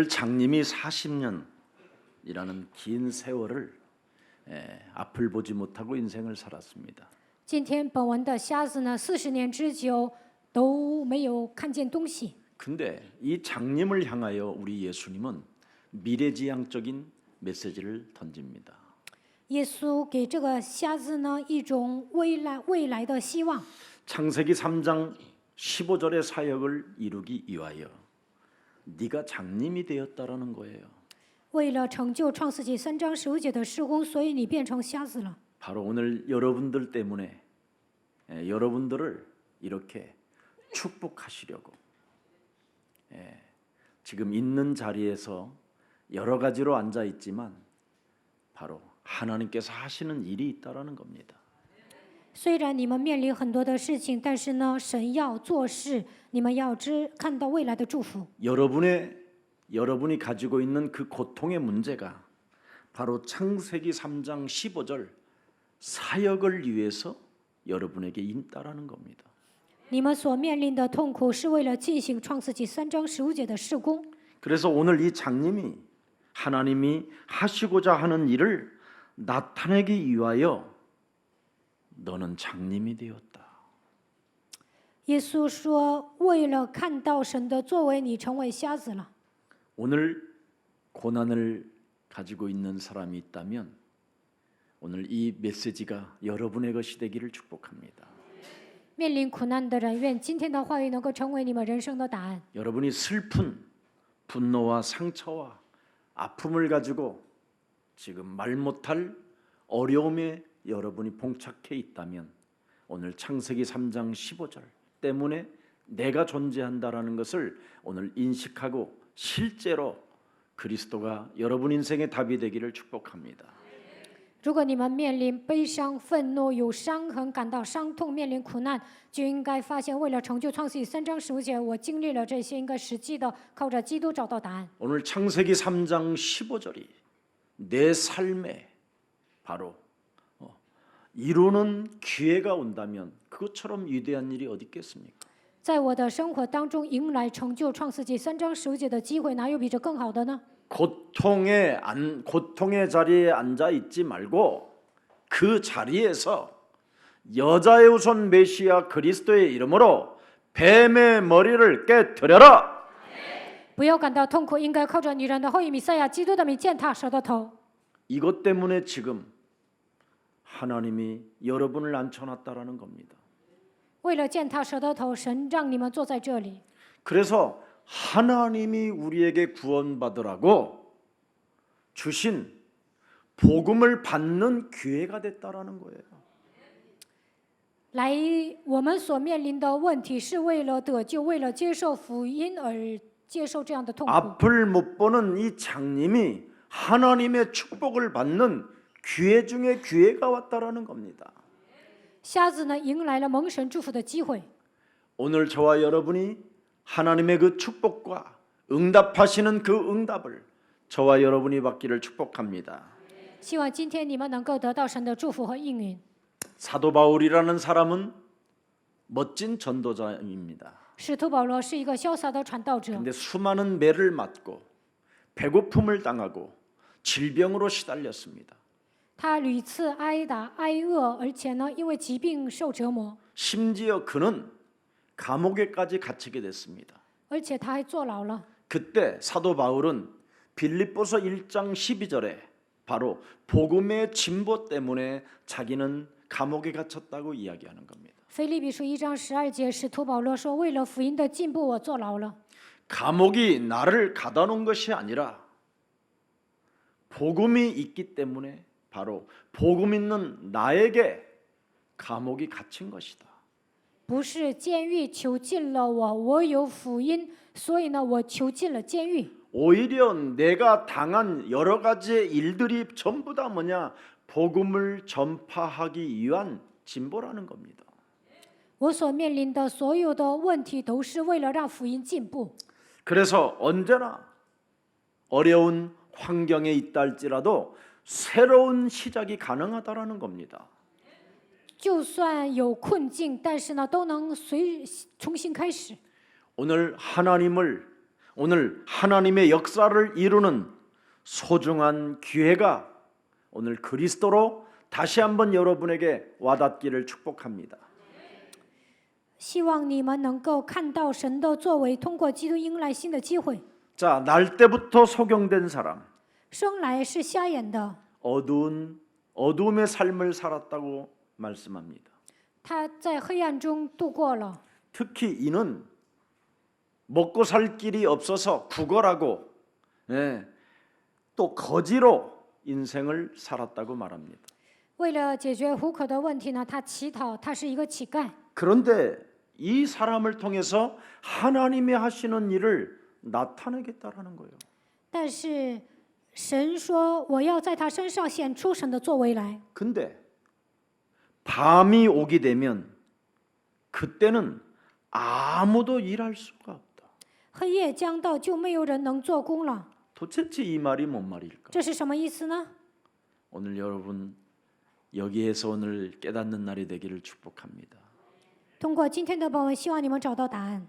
오늘 장님이 40년이라는 긴 세월을 앞을 보지 못하고 인생을 살았습니다. 今天本文的瞎子呢，40年之久都没有看见东西。 근데 이 장님을 향하여 우리 예수님은 미래지향적인 메시지를 던집니다. 耶稣给这个瞎子呢一种未来的希望。 창세기 3장 15절의 사역을 이루기 위하여 네가 장님이 되었다라는 거예요. 为了成就创世纪3章15节的事工，所以你变成瞎子了。 바로 오늘 여러분들 때문에 여러분들을 이렇게 축복하시려고 지금 있는 자리에서 여러 가지로 앉아 있지만 바로 하나님께서 하시는 일이 있다라는 겁니다. 虽然你们面临很多的事情，但是呢，神要做事，你们要看到未来的祝福。 여러분이 가지고 있는 그 고통의 문제가 바로 창세기 3장 15절 사역을 위해서 여러분에게 있다라는 겁니다. 你们所面临的痛苦是为了进行创世纪3章15节的事工。 그래서 오늘 이 장님이 하나님이 하시고자 하는 일을 나타내기 위하여 너는 장님이 되었다. 耶稣说：“为了看到神的作为，你成为瞎子了。” 오늘 고난을 가지고 있는 사람이 있다면 오늘 이 메시지가 여러분의 것이 되기를 축복합니다. 面临苦难的人，愿今天的话语能够成为你们人生的答案。 여러분이 슬픈 분노와 상처와 아픔을 가지고 지금 말 못할 어려움에 여러분이 봉착해 있다면 오늘 창세기 3장 15절 때문에 내가 존재한다라는 것을 오늘 인식하고 실제로 그리스도가 여러분 인생의 답이 되기를 축복합니다. 如果你们面临悲伤、愤怒、有伤痕、感到伤痛、面临苦难，就应该发现，为了成就创世纪3章15节，我经历了这些，应该实际的靠着基督找到答案。 오늘 창세기 3장 15절이 내 삶에 바로 이루는 기회가 온다면 그것처럼 위대한 일이 어디 있겠습니까? 在我的生活当中迎来成就创世纪3章15节的机会，哪有比这更好的呢？ 고통의 자리에 앉아 있지 말고 그 자리에서 여자의 우선 메시아 그리스도의 이름으로 뱀의 머리를 깨뜨려라. 不要感到痛苦，应该靠着女人的后裔弥赛亚基督的名践踏蛇的头。 이것 때문에 지금 하나님이 여러분을 앉혀놨다라는 겁니다. 为了践踏蛇的头，神让你们坐在这里。 그래서 하나님이 우리에게 구원받으라고 주신 복음을 받는 기회가 됐다라는 거예요. 来，我们所面临的问题是为了得救，为了接受福音而接受这样的痛苦。 앞을 못 보는 이 장님이 하나님의 축복을 받는 기회 중에 기회가 왔다라는 겁니다. 瞎子呢，迎来了蒙神祝福的机会。 오늘 저와 여러분이 하나님의 그 축복과 응답하시는 그 응답을 저와 여러분이 받기를 축복합니다. 希望今天你们能够得到神的祝福和应允。 사도 바울이라는 사람은 멋진 전도자입니다. 使徒保罗是一个潇洒的传道者， 근데 수많은 매를 맞고 배고픔을 당하고 질병으로 시달렸습니다. 他屡次挨打挨饿，而且呢，因为疾病受折磨， 심지어 그는 감옥에까지 갇히게 됐습니다. 而且他还坐牢了。 그때 사도 바울은 빌립보서 1장 12절에 바로 복음의 진보 때문에 자기는 감옥에 갇혔다고 이야기하는 겁니다. 腓立比书1章12节，使徒保罗说：“为了福音的进步，我坐牢了。” 감옥이 나를 가다 놓은 것이 아니라 복음이 있기 때문에 바로 복음 있는 나에게 감옥이 갇힌 것이다. 不是监狱囚禁了我，我有福音，所以呢，我囚禁了监狱。 오히려 내가 당한 여러 가지의 일들이 전부 다 뭐냐? 복음을 전파하기 위한 진보라는 겁니다. 我所面临的所有的问题，都是为了让福音进步。 그래서 언제나 어려운 환경에 있다 할지라도 새로운 시작이 가능하다라는 겁니다. 就算有困境，但是呢，都能重新开始。 오늘 하나님을 오늘 하나님의 역사를 이루는 소중한 기회가 오늘 그리스도로 다시 한번 여러분에게 와닿기를 축복합니다. 希望你们能够看到神的作为，通过基督迎来新的机会。 자, 날 때부터 소경된 사람, 生来是瞎眼的， 어두움의 삶을 살았다고 말씀합니다. 他在黑暗中度过了。 특히 이는 먹고 살 길이 없어서 구걸하고 또 거지로 인생을 살았다고 말합니다. 为了解决糊口的问题呢，他乞讨，他是一个乞丐。 그런데 이 사람을 통해서 하나님이 하시는 일을 나타내겠다라는 거예요. 但是神说，我要在他身上显出神的作为来。 근데 밤이 오게 되면 그때는 아무도 일할 수가 없다. 黑夜将到，就没有人能做工了。 도대체 이 말이 뭔 말일까? 这是什么意思呢？ 오늘 여러분 여기에서 오늘 깨닫는 날이 되기를 축복합니다. 通过今天的本文，希望你们找到答案。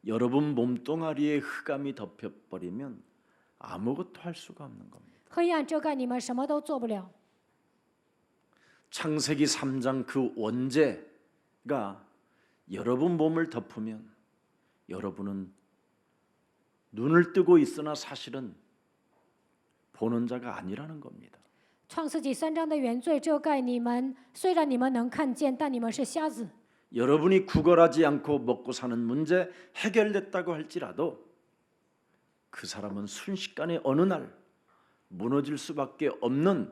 여러분 몸뚱아리에 흑암이 덮여버리면 아무것도 할 수가 없는 겁니다. 黑暗遮盖你们，什么都做不了。 창세기 3장 그 원죄가 여러분 몸을 덮으면 여러분은 눈을 뜨고 있으나 사실은 보는 자가 아니라는 겁니다. 创世纪3章的原罪遮盖你们，虽然你们能看见，但你们是瞎子。 여러분이 구걸하지 않고 먹고 사는 문제 해결됐다고 할지라도 그 사람은 순식간에 어느 날 무너질 수밖에 없는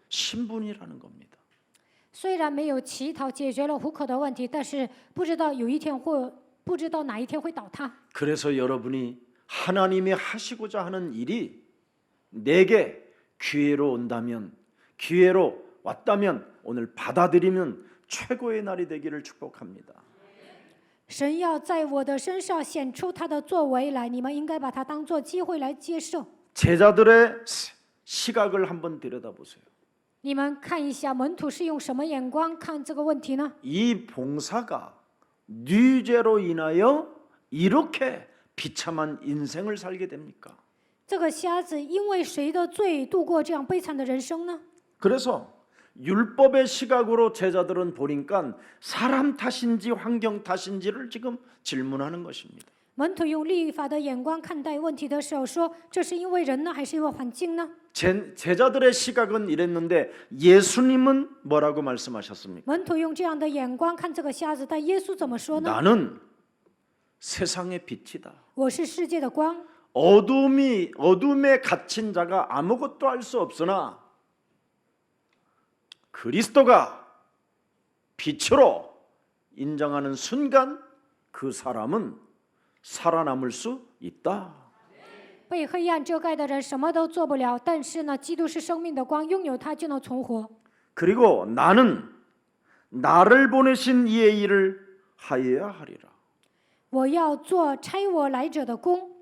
신분이라는 겁니다. 虽然没有乞讨解决了糊口的问题，但是不知道有一天或不知道哪一天会倒塌。 그래서 여러분이 하나님이 하시고자 하는 일이 내게 기회로 온다면, 기회로 왔다면 오늘 받아들이면 최고의 날이 되기를 축복합니다. 神要在我的身上显出他的作为来，你们应该把它当作机会来接受。 제자들의 시각을 한번 들여다보세요. 你们看一下门徒是用什么眼光看这个问题呢？ 이 봉사가 네 죄로 인하여 이렇게 비참한 인생을 살게 됩니까? 这个瞎子因为谁的罪度过这样悲惨的人生呢？ 그래서 율법의 시각으로 제자들은 보니까 사람 탓인지 환경 탓인지를 지금 질문하는 것입니다. 门徒用律法的眼光看待问题的时候说，这是因为人呢，还是因为环境呢？ 제자들의 시각은 이랬는데 예수님은 뭐라고 말씀하셨습니까? 门徒用这样的眼光看这个瞎子，但耶稣怎么说呢？ 나는 세상의 빛이다. 我是世界的光， 어둠에 갇힌 자가 아무것도 할 수 없으나 그리스도가 빛으로 인정하는 순간 그 사람은 살아남을 수 있다. 被黑暗遮盖的人什么都做不了，但是呢，基督是生命的光，拥有它就能存活。 그리고 나는 나를 보내신 이의 일을 하여야 하리라. 我要做差我来者的工。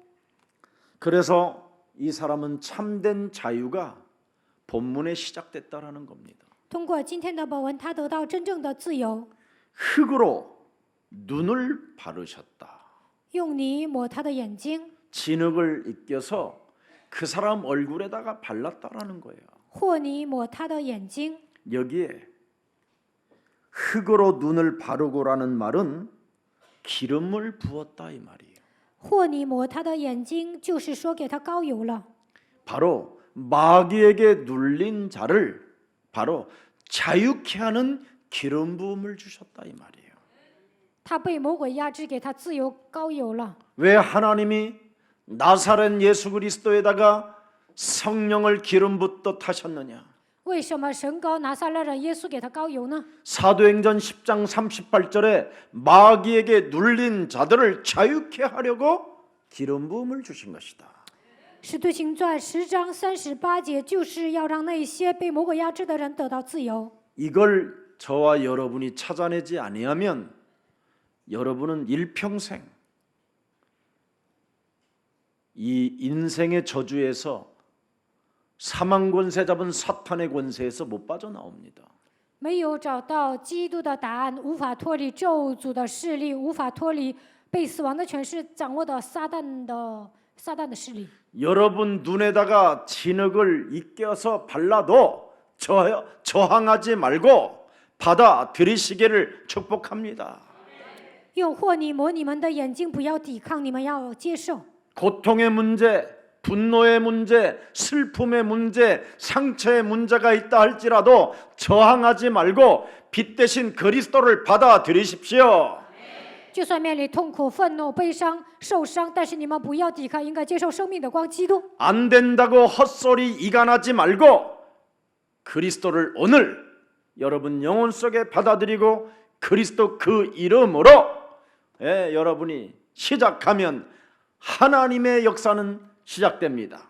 그래서 이 사람은 참된 자유가 본문에 시작됐다라는 겁니다. 通过今天的本文，他得到真正的自由， 흙으로 눈을 바르셨다. 用泥抹他的眼睛， 진흙을 입혀서 그 사람 얼굴에다가 발랐다라는 거예요. 和泥抹他的眼睛。 여기에 흙으로 눈을 바르고라는 말은 기름을 부었다 이 말이에요. 和泥抹他的眼睛，就是说给他膏油了。 바로 마귀에게 눌린 자를 바로 자유케 하는 기름 부음을 주셨다 이 말이에요. 他被魔鬼压制，给他自由膏油了。 왜 하나님이 나사렛 예수 그리스도에다가 성령을 기름 붓듯 하셨느냐? 为什么神膏拿撒勒人耶稣给他膏油呢？ 사도행전 10장 38절에 마귀에게 눌린 자들을 자유케 하려고 기름 부음을 주신 것이다. 使徒行传10章38节，就是要让那些被魔鬼压制的人得到自由。 이걸 저와 여러분이 찾아내지 아니하면 여러분은 일평생 이 인생의 저주에서 사망 권세 잡은 사탄의 권세에서 못 빠져나옵니다. 没有找到基督的答案，无法脱离咒诅的势力，无法脱离被死亡的权势掌握的撒旦的势力。 여러분 눈에다가 진흙을 이껴서 발라도 저항하지 말고 받아들이시기를 축복합니다. 用和泥抹你们的眼睛，不要抵抗，你们要接受。 고통의 문제, 분노의 문제, 슬픔의 문제, 상처의 문제가 있다 할지라도 저항하지 말고 빛 대신 그리스도를 받아들이십시오. 就算面临痛苦、愤怒、悲伤、受伤，但是你们不要抵抗，应该接受生命的光，基督。 안 된다고 헛소리 이간하지 말고 그리스도를 오늘 여러분 영혼 속에 받아들이고 그리스도 그 이름으로 여러분이 시작하면 하나님의 역사는 시작됩니다.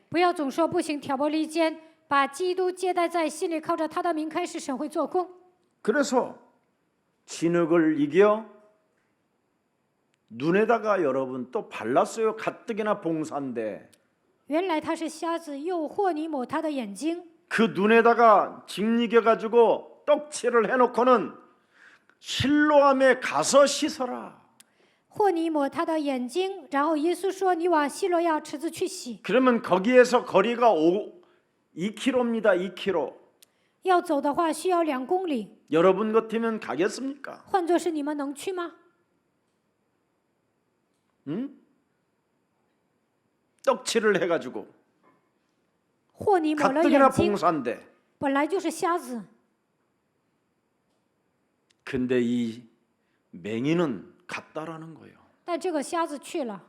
不要总说不行，挑拨离间，把基督接待在心里，靠着他的名开始，神会做工。 그래서 진흙을 이겨 눈에다가 여러분 또 발랐어요. 가뜩이나 봉사인데 原来他是瞎子，又和泥抹他的眼睛， 그 눈에다가 짓이겨 가지고 떡칠을 해놓고는 실로암에 가서 씻어라. 和泥抹他的眼睛。然后耶稣说：“你往希罗亚池子去洗。 그러면 거기에서 거리가 2km입니다. 2km. 要走的话需要2公里， 여러분 같으면 가겠습니까? 换作是你们能去吗？ 떡칠을 해가지고 和泥抹了 가뜩이나 眼睛， 봉사인데 本来就是瞎子， 근데 이 맹인은 갔다라는 거예요. 但这个瞎子去了，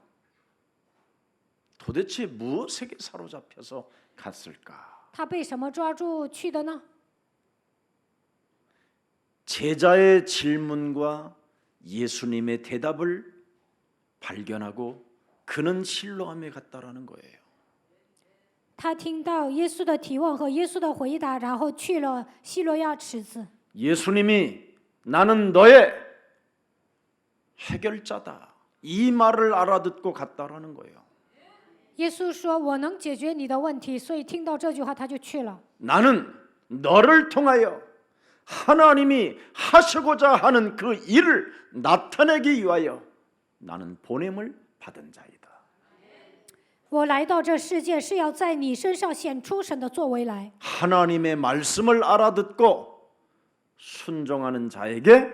도대체 무엇에 사로잡혀서 갔을까? 他被什么抓住去的呢？ 제자의 질문과 예수님의 대답을 발견하고 그는 실로암에 갔다라는 거예요. 他听到耶稣的提问和耶稣的回答，然后去了希罗亚池子。 예수님이 나는 너의 해결자다. 이 말을 알아듣고 갔다라는 거예요. 耶稣说：“我能解决你的问题。”所以听到这句话，他就去了。 나는 너를 통하여 하나님이 하시고자 하는 그 일을 나타내기 위하여 나는 보냄을 받은 자이다. 我来到这世界是要在你身上显出神的作为来。 하나님의 말씀을 알아듣고 순종하는 자에게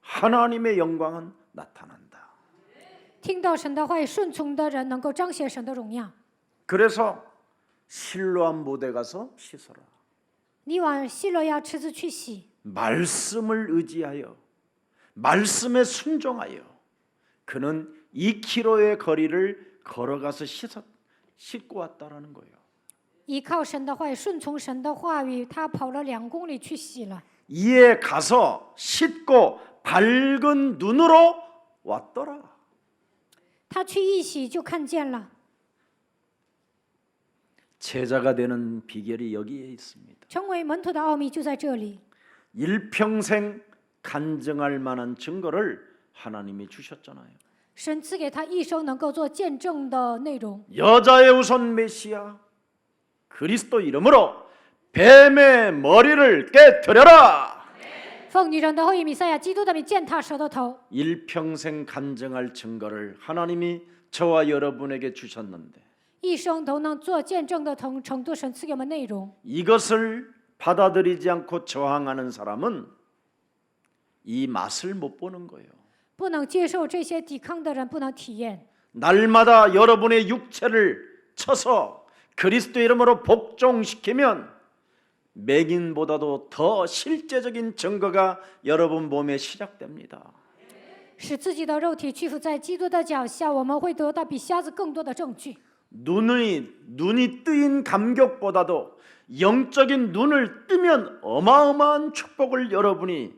하나님의 영광은 나타난다. 听到神的话语，顺从的人能够彰显神的荣耀。 그래서 실로암 못에 가서 씻어라. 你往希罗亚池子去洗， 말씀을 의지하여 말씀에 순종하여 그는 2km의 거리를 걸어가서 씻고 왔다라는 거예요. 依靠神的话语，顺从神的话语，他跑了2公里去洗了。 이에 가서 씻고 밝은 눈으로 왔더라. 他去一洗就看见了。 제자가 되는 비결이 여기에 있습니다. 成为门徒的奥秘就在这里。 일평생 간증할 만한 증거를 하나님이 주셨잖아요. 神赐给他一生能够做见证的内容。 여자의 우선 메시아 그리스도 이름으로 뱀의 머리를 깨뜨려라. 奉女人的后裔弥赛亚基督的名践踏蛇的头。 일평생 간증할 증거를 하나님이 저와 여러분에게 주셨는데 一生都能做见证的程度，神赐给我们内容。 이것을 받아들이지 않고 저항하는 사람은 이 맛을 못 보는 거예요. 不能接受这些抵抗的人不能体验。 날마다 여러분의 육체를 쳐서 그리스도 이름으로 복종시키면 맹인보다도 더 실제적인 증거가 여러분 몸에 시작됩니다. 使自己的肉体屈服在基督的脚下，我们会得到比瞎子更多的证据。 눈이 뜨인 감격보다도 영적인 눈을 뜨면 어마어마한 축복을 여러분이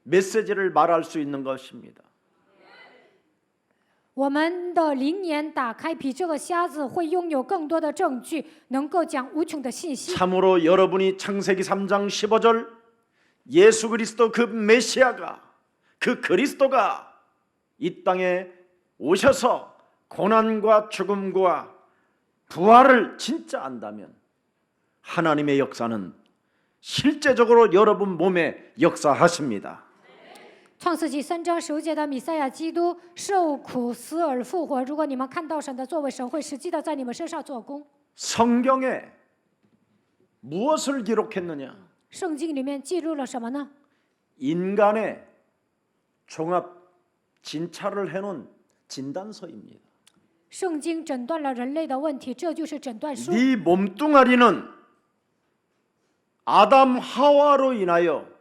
메시지를 말할 수 있는 것입니다. 我们的灵眼打开，比这个瞎子会拥有更多的证据，能够讲无穷的信息。 참으로 여러분이 창세기 3장 15절 예수 그리스도 그 메시아가 그 그리스도가 이 땅에 오셔서 고난과 죽음과 부활을 진짜 안다면 하나님의 역사는 실제적으로 여러분 몸에 역사하십니다. 创世纪3章15节的弥赛亚基督受苦死而复活。如果你们看到神的作为，神会实际的在你们身上做工。 성경에 무엇을 기록했느냐? 圣经里面记录了什么呢？ 인간의 종합 진찰을 해놓은 진단서입니다. 圣经诊断了人类的问题，这就是诊断书。 네 몸뚱아리는 아담 하와로 인하여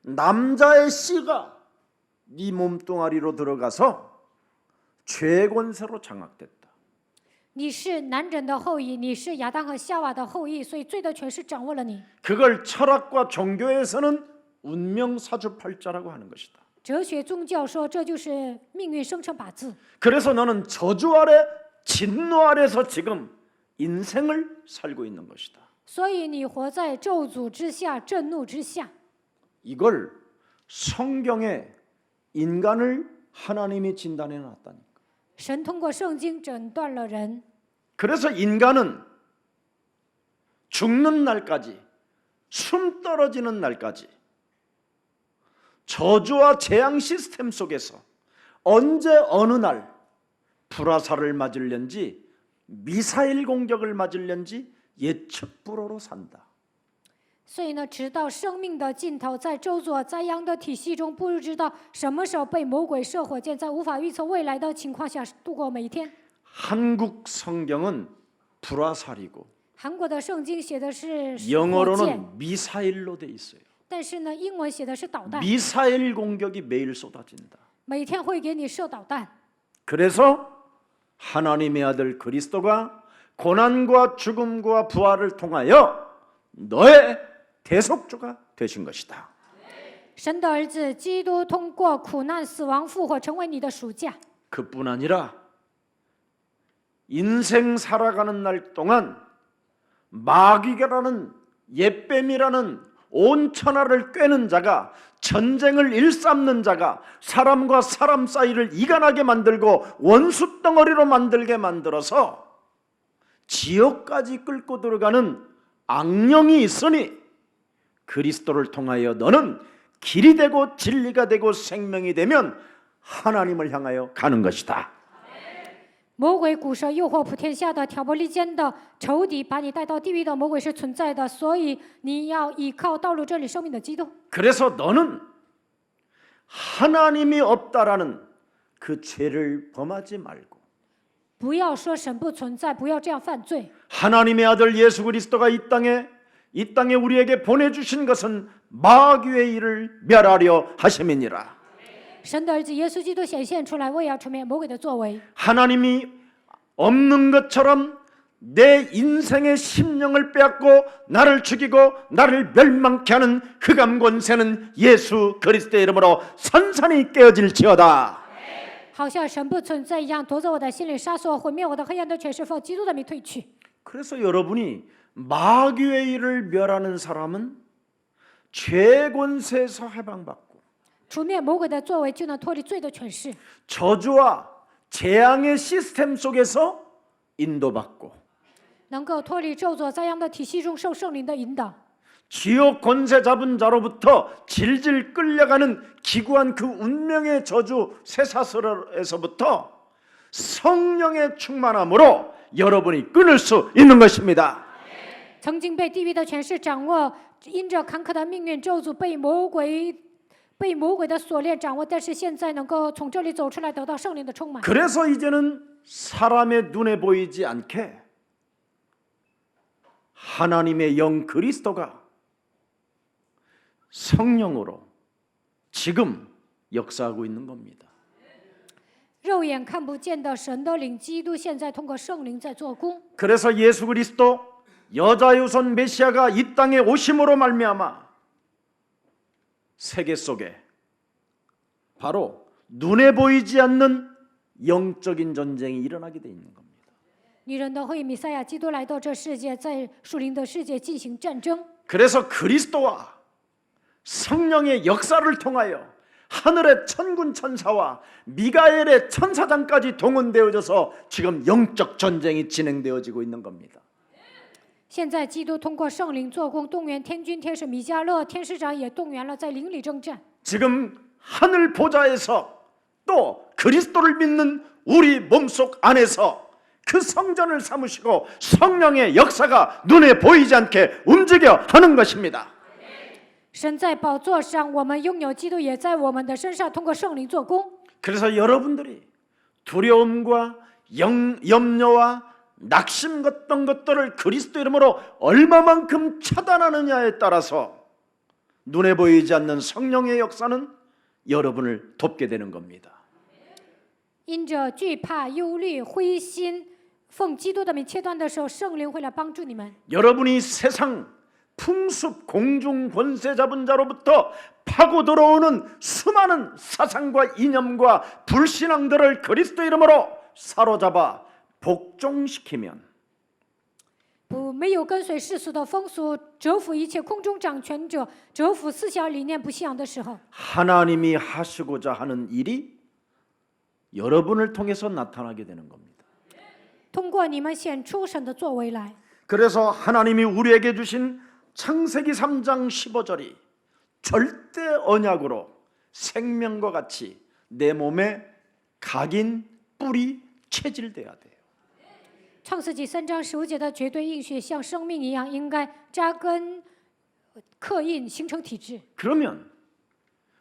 남자의 씨가 네 몸뚱아리로 들어가서 죄 권세로 장악됐다. 你是男人的后裔，你是亚当和夏娃的后裔，所以罪的权势掌握了你。 그걸 철학과 종교에서는 운명사주팔자라고 하는 것이다. 哲学宗教说这就是命运生辰八字， 그래서 너는 저주 아래 진노 아래서 지금 인생을 살고 있는 것이다. 所以你活在咒诅之下、震怒之下。 이걸 성경에 인간을 하나님이 진단해 놨다니까. 神通过圣经诊断了人， 그래서 인간은 죽는 날까지, 숨 떨어지는 날까지 저주와 재앙 시스템 속에서 언제 어느 날 불화살을 맞을는지 미사일 공격을 맞을는지 예측 불허로 산다. 所以呢，直到生命的尽头，在咒诅灾殃的体系中，不知道什么时候被魔鬼射火箭，在无法预测未来的情况下度过每一天。 한국 성경은 불화살이고 韩国的圣经写的是火箭， 영어로는 미사일로 돼 있어요. 但是呢，英文写的是导弹， 미사일 공격이 매일 쏟아진다. 每天会给你射导弹。 그래서 하나님의 아들 그리스도가 고난과 죽음과 부활을 통하여 너의 대속주가 되신 것이다. 神的儿子基督通过苦难、死亡、复活，成为你的赎价。 그뿐 아니라 인생 살아가는 날 동안 마귀라는 옛뱀이라는 온 천하를 꿰는 자가, 전쟁을 일삼는 자가 사람과 사람 사이를 이간하게 만들고 원수 덩어리로 만들게 만들어서 지옥까지 끌고 들어가는 악령이 있으니 그리스도를 통하여 너는 길이 되고 진리가 되고 생명이 되면 하나님을 향하여 가는 것이다. 魔鬼古蛇诱惑普天下的挑拨离间的仇敌，把你带到地狱的魔鬼是存在的，所以你要依靠道路、真理、生命的基督。 그래서 너는 하나님이 없다라는 그 죄를 범하지 말고 不要说神不存在，不要这样犯罪。 하나님의 아들 예수 그리스도가 이 땅에 우리에게 보내주신 것은 마귀의 일을 멸하려 하심이니라. 神的儿子耶稣基督显现出来，为要除灭魔鬼的作为。 하나님이 없는 것처럼 내 인생의 심령을 빼앗고 나를 죽이고 나를 멸망케 하는 흑암 권세는 예수 그리스도의 이름으로 산산이 깨어질지어다. 好像神不存在一样，夺走我的心灵，杀死我，毁灭我的黑暗的权势，奉基督的名退去。 그래서 여러분이 마귀의 일을 멸하는 사람은 죄 권세에서 해방받고 除灭魔鬼的作为，就能脱离罪的权势， 저주와 재앙의 시스템 속에서 인도받고 能够脱离咒诅灾殃的体系中，受圣灵的引导。 지옥 권세 잡은 자로부터 질질 끌려가는 기구한 그 운명의 저주 쇠사슬에서부터 성령의 충만함으로 여러분이 끊을 수 있는 것입니다. 曾经被地狱的权势掌握，因着坎坷的命运咒诅，被魔鬼的锁链掌握，但是现在能够从这里走出来，得到圣灵的充满。 그래서 이제는 사람의 눈에 보이지 않게 하나님의 영 그리스도가 성령으로 지금 역사하고 있는 겁니다. 肉眼看不见的神的灵，基督现在通过圣灵在做工。 그래서 예수 그리스도 여자 유선 메시아가 이 땅에 오심으로 말미암아 세계 속에 바로 눈에 보이지 않는 영적인 전쟁이 일어나게 돼 있는 겁니다. 女人的会弥赛亚基督来到这世界，在属灵的世界进行战争。 그래서 그리스도와 성령의 역사를 통하여 하늘의 천군 천사와 미가엘의 천사장까지 동원되어져서 지금 영적 전쟁이 진행되어지고 있는 겁니다. 现在基督通过圣灵做工，动员天军天使米迦勒天使长也动员了，在灵里征战。 지금 하늘 보좌에서 또 그리스도를 믿는 우리 몸속 안에서 그 성전을 삼으시고 성령의 역사가 눈에 보이지 않게 움직여 하는 것입니다. 神在宝座上，我们拥有基督，也在我们的身上通过圣灵做工。 그래서 여러분들이 두려움과 염려와 낙심 같은 것들을 그리스도 이름으로 얼마만큼 차단하느냐에 따라서 눈에 보이지 않는 성령의 역사는 여러분을 돕게 되는 겁니다. 因着惧怕、忧虑、灰心，奉基督的名切断的时候，圣灵会来帮助你们。 여러분이 세상 풍습 공중 권세 잡은 자로부터 파고 들어오는 수많은 사상과 이념과 불신앙들을 그리스도 이름으로 사로잡아 복종시키면 没有跟随世俗的风俗，折服一切空中掌权者，折服思想理念不信仰的时候， 하나님이 하시고자 하는 일이 여러분을 통해서 나타나게 되는 겁니다. 通过你们显出神的作为来。 그래서 하나님이 우리에게 주신 창세기 3장 15절이 절대 언약으로 생명과 같이 내 몸에 각인 뿌리 체질돼야 돼요. 创世纪3章15节的绝对应许，像生命一样，应该扎根、刻印，形成体质。 그러면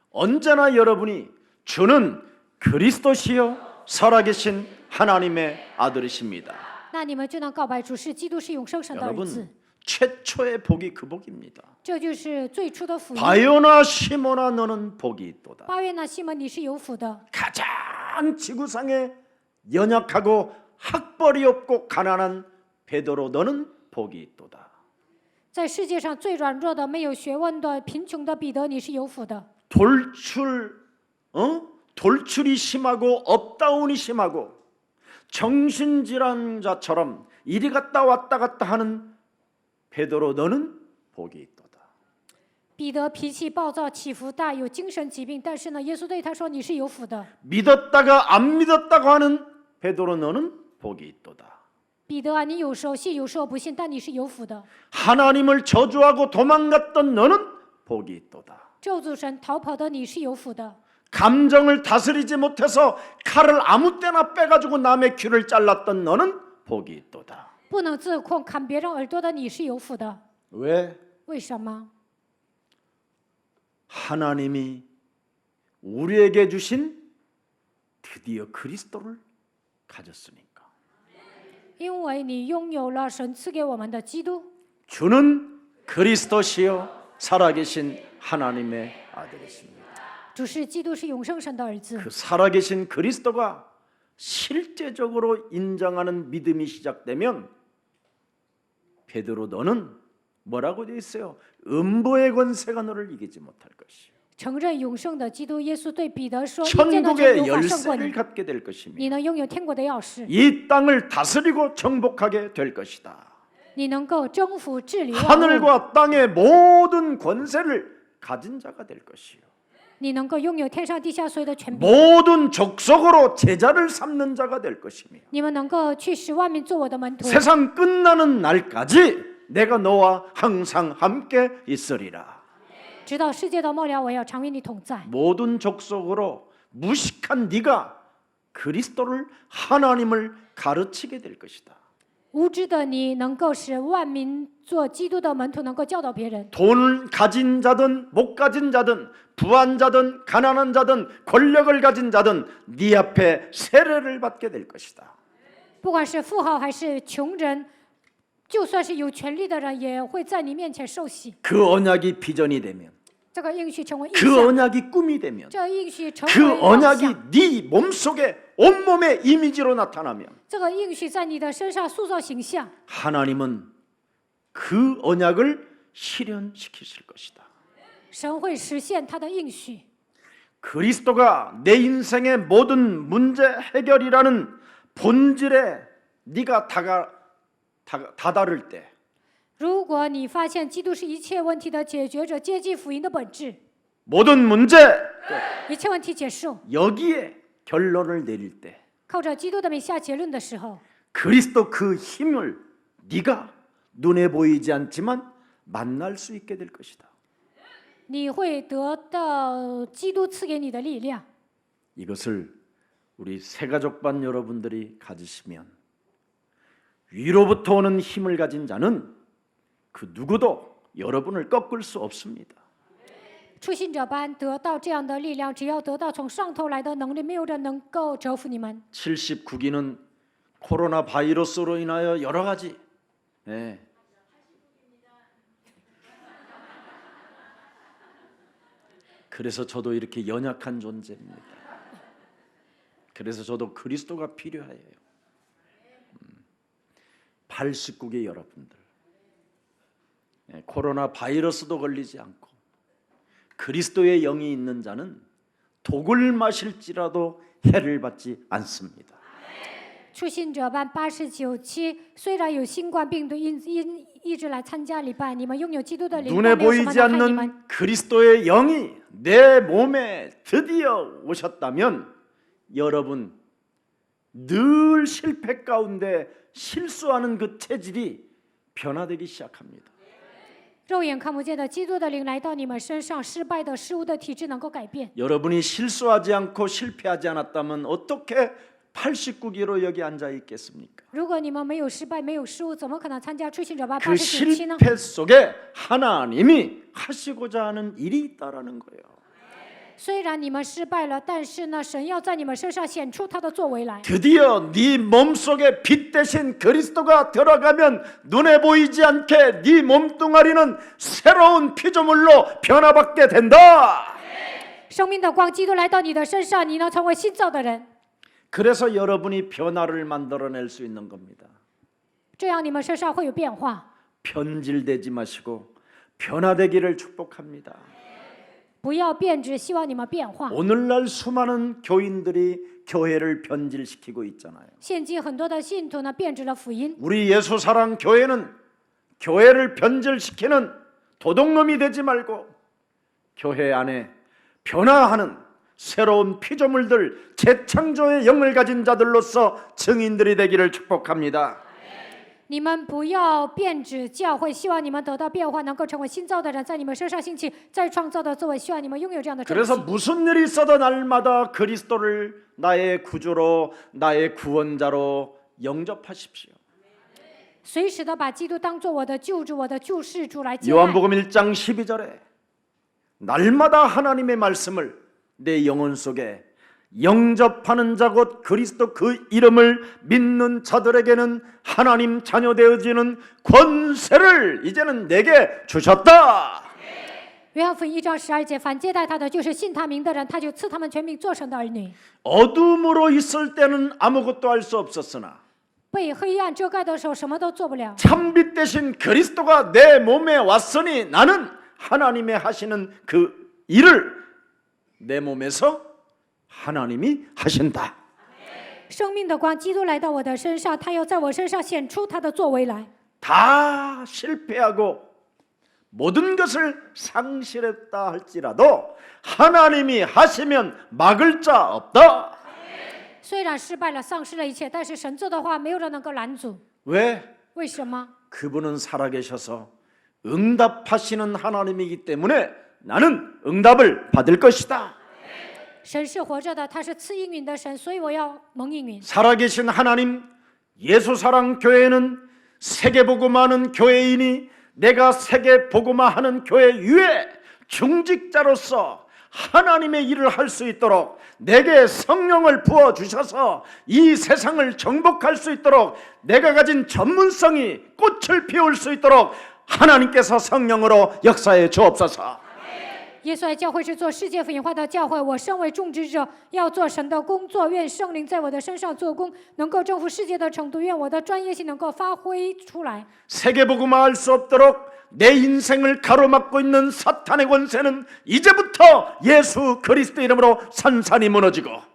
언제나 여러분이 주는 그리스도시요 살아계신 하나님의 아들이십니다. 那你们就能告白主是基督，是永生神的儿子。 여러분 최초의 복이 그 복입니다. 这就是最初的福音。 바요나 시모나 너는 복이 있도다. 巴约纳西门，你是有福的。 가장 지구상에 연약하고 학벌이 없고 가난한 베드로 너는 복이 있도다. 在世界上最软弱的、没有学问的、贫穷的彼得，你是有福的。 돌출이 심하고 업다운이 심하고 정신질환자처럼 이리 갔다 왔다 갔다 하는 베드로 너는 복이 있도다. 彼得脾气暴躁、起伏大，有精神疾病，但是呢，耶稣对他说：“你是有福的。 믿었다가 안 믿었다고 하는 베드로 너는 복이 있도다. 彼得啊，你有时候信，有时候不信，但你是有福的。 하나님을 저주하고 도망갔던 너는 복이 있도다. 咒诅神逃跑的你是有福的。 감정을 다스리지 못해서 칼을 아무 때나 빼가지고 남의 귀를 잘랐던 너는 복이 있도다. 不能自控砍别人耳朵的你是有福的。 왜? 为什么？ 하나님이 우리에게 주신 드디어 그리스도를 가졌으니까. 因为你拥有了神赐给我们的基督。 주는 그리스도시요 살아계신 하나님의 아들이십니다. 主是基督，是永生神的儿子。 그 살아계신 그리스도가 실제적으로 인정하는 믿음이 시작되면 베드로 너는 뭐라고 되어 있어요? 음보의 권세가 너를 이기지 못할 것이요. 承认永生的基督，耶稣对彼得说：“阴间的权 천국의 无法胜过 열쇠를 你， 갖게 될 것이며 你能拥有天国的钥匙， 이 땅을 다스리고 정복하게 될 것이다. 你能够征服治理万物， 하늘과 땅의 모든 권세를 가진 자가 될 것이요. 你能够拥有天上地下所有的权柄， 모든 족속으로 제자를 삼는 자가 될 것이며 你们能够去使万民做我的门徒。 세상 끝나는 날까지 내가 너와 항상 함께 있으리라. 直到世界的末了，我要常与你同在。 모든 족속으로 무식한 네가 그리스도를 하나님을 가르치게 될 것이다. 无知的你能够使万民做基督的门徒，能够教导别人。 돈을 가진 자든 못 가진 자든 부한 자든 가난한 자든 권력을 가진 자든 네 앞에 세례를 받게 될 것이다. 不管是富豪还是穷人，就算是有权利的人，也会在你面前受洗。 그 언약이 비전이 되면 这个应许成为意 그 象， 언약이 꿈이 되면 这应许成 그 为妄 언약이 想， 네 몸속에 온몸의 이미지로 나타나면 这个应许在你的身上塑造形象。 하나님은 그 언약을 실현시키실 것이다. 神会实现他的应许。 그리스도가 내 인생의 모든 문제 해결이라는 본질에 네가 다다를 때 如果你发现基督是一切问题的解决者，接近福音的本质， 모든 문제 一切问题结束， 여기에 결론을 내릴 때 靠着基督的名下结论的时候， 그리스도 그 힘을 네가 눈에 보이지 않지만 만날 수 있게 될 것이다. 你会得到基督赐给你的力量。 이것을 우리 새가족반 여러분들이 가지시면 위로부터 오는 힘을 가진 자는 그 누구도 여러분을 꺾을 수 없습니다. 初信者班得到这样的力量，只要得到从上头来的能力，没有人能够折服你们。 79기는 코로나 바이러스로 인하여 여러 가지 그래서 저도 이렇게 연약한 존재입니다. 그래서 저도 그리스도가 필요해요. 89개 여러분들 코로나 바이러스도 걸리지 않고 그리스도의 영이 있는 자는 독을 마실지라도 해를 받지 않습니다. 初信者班89期，虽然有新冠病毒一直来参加礼拜，你们拥有基督的灵 눈에 光，没有什么 보이지 能害你们。 않는 그리스도의 영이 내 몸에 드디어 오셨다면 여러분 늘 실패 가운데 실수하는 그 체질이 변화되기 시작합니다. 肉眼看不见的基督的灵来到你们身上，失败的失误的体质能够改变。 여러분이 실수하지 않고 실패하지 않았다면 어떻게 89기로 여기 앉아 있겠습니까? 如果你们没有失败，没有失误，怎么可能参加初信者班 그 89期呢？ 실패 속에 하나님이 하시고자 하는 일이 있다라는 거예요. 虽然你们失败了，但是呢，神要在你们身上显出他的作为来。 드디어 네 몸속에 빛 대신 그리스도가 들어가면 눈에 보이지 않게 네 몸뚱아리는 새로운 피조물로 변화받게 된다. 生命的光，基督来到你的身上，你能成为新造的人。 그래서 여러분이 변화를 만들어낼 수 있는 겁니다. 这样你们身上会有变化。 변질되지 마시고 변화되기를 축복합니다. 不要变质，希望你们变化。 오늘날 수많은 교인들이 교회를 변질시키고 있잖아요. 现今很多的信徒呢，变质了福音。 우리 예수사랑 교회는 교회를 변질시키는 도둑놈이 되지 말고 교회 안에 변화하는 새로운 피조물들, 재창조의 영을 가진 자들로서 증인들이 되기를 축복합니다. 你们不要变质教会，希望你们得到变化，能够成为新造的人，在你们身上兴起再创造的作为，希望你们拥有这样的真 그래서 气。 무슨 일이 있어도 날마다 그리스도를 나의 구주로, 나의 구원자로 영접하십시오. 随时的把基督当做我的救主、我的救世主来接待。 요한복음 1장 12절에 날마다 하나님의 말씀을 내 영혼 속에 영접하는 자 곧 그리스도 그 이름을 믿는 자들에게는 하나님 자녀 되어지는 권세를 이제는 내게 주셨다. 约翰福音1章12节，凡接待他的，就是信他名的人，他就赐他们权柄做神的儿女。 어둠으로 있을 때는 아무것도 할 수 없었으나 被黑暗遮盖的时候，什么都做不了。 참빛 대신 그리스도가 내 몸에 왔으니 나는 하나님의 하시는 그 일을 내 몸에서 하나님이 하신다. 生命的光，基督来到我的身上，他要在我身上显出他的作为来。 다 실패하고 모든 것을 상실했다 할지라도 하나님이 하시면 막을 자 없다. 虽然失败了，丧失了一切，但是神做的话，没有人能够拦阻。 왜? 为什么？ 그분은 살아계셔서 응답하시는 하나님이기 때문에 나는 응답을 받을 것이다. 神是活着的，他是赐应允的神，所以我要蒙应允。 살아계신 하나님, 예수사랑교회는 세계복음하는 교회이니 내가 세계복음화하는 교회 위에 중직자로서 하나님의 일을 할 수 있도록 내게 성령을 부어주셔서 이 세상을 정복할 수 있도록 내가 가진 전문성이 꽃을 피울 수 있도록 하나님께서 성령으로 역사해 주옵소서. 耶稣爱教会是做世界福音化的教会，我身为种植者，要做神的工作。愿圣灵在我的身上做工，能够征服世界的程度。愿我的专业性能够发挥出来。 세계복음화할 수 없도록 내 인생을 가로막고 있는 사탄의 권세는 이제부터 예수 그리스도 이름으로 산산이 무너지고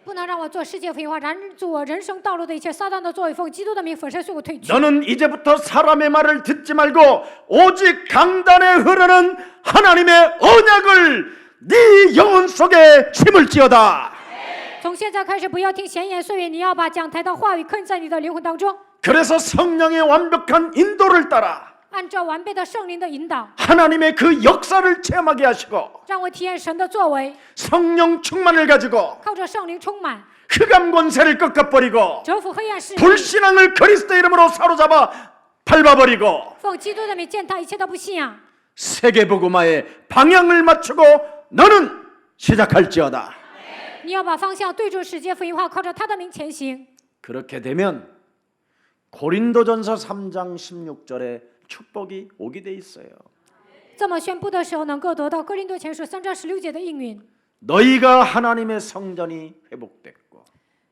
不能让我做世界福音化，拦阻我人生道路的一切撒旦的作为，奉基督的名粉身碎骨退去。 너는 이제부터 사람의 말을 듣지 말고 오직 강단에 흐르는 하나님의 언약을 네 영혼 속에 심을지어다. 从现在开始，不要听闲言碎语，你要把讲台的话语刻在你的灵魂当中。 그래서 성령의 완벽한 인도를 따라 按照完备的圣灵的引导， 하나님의 그 역사를 체험하게 하시고 让我体验神的作为， 성령 충만을 가지고 靠着圣灵充满， 흑암 권세를 꺾어버리고 折服黑暗势力， 불신앙을 그리스도 이름으로 사로잡아 밟아버리고 奉基督的名践踏一切的不信仰， 세계복음화의 방향을 맞추고 너는 시작할지어다. 你要把方向对准世界福音化，靠着他的名前行。 그렇게 되면 고린도전서 3장 16절에 축복이 오게 돼 있어요. 这么宣布的时候，能够得到哥林多前书3章16节的应允。 너희가 하나님의 성전이 회복됐고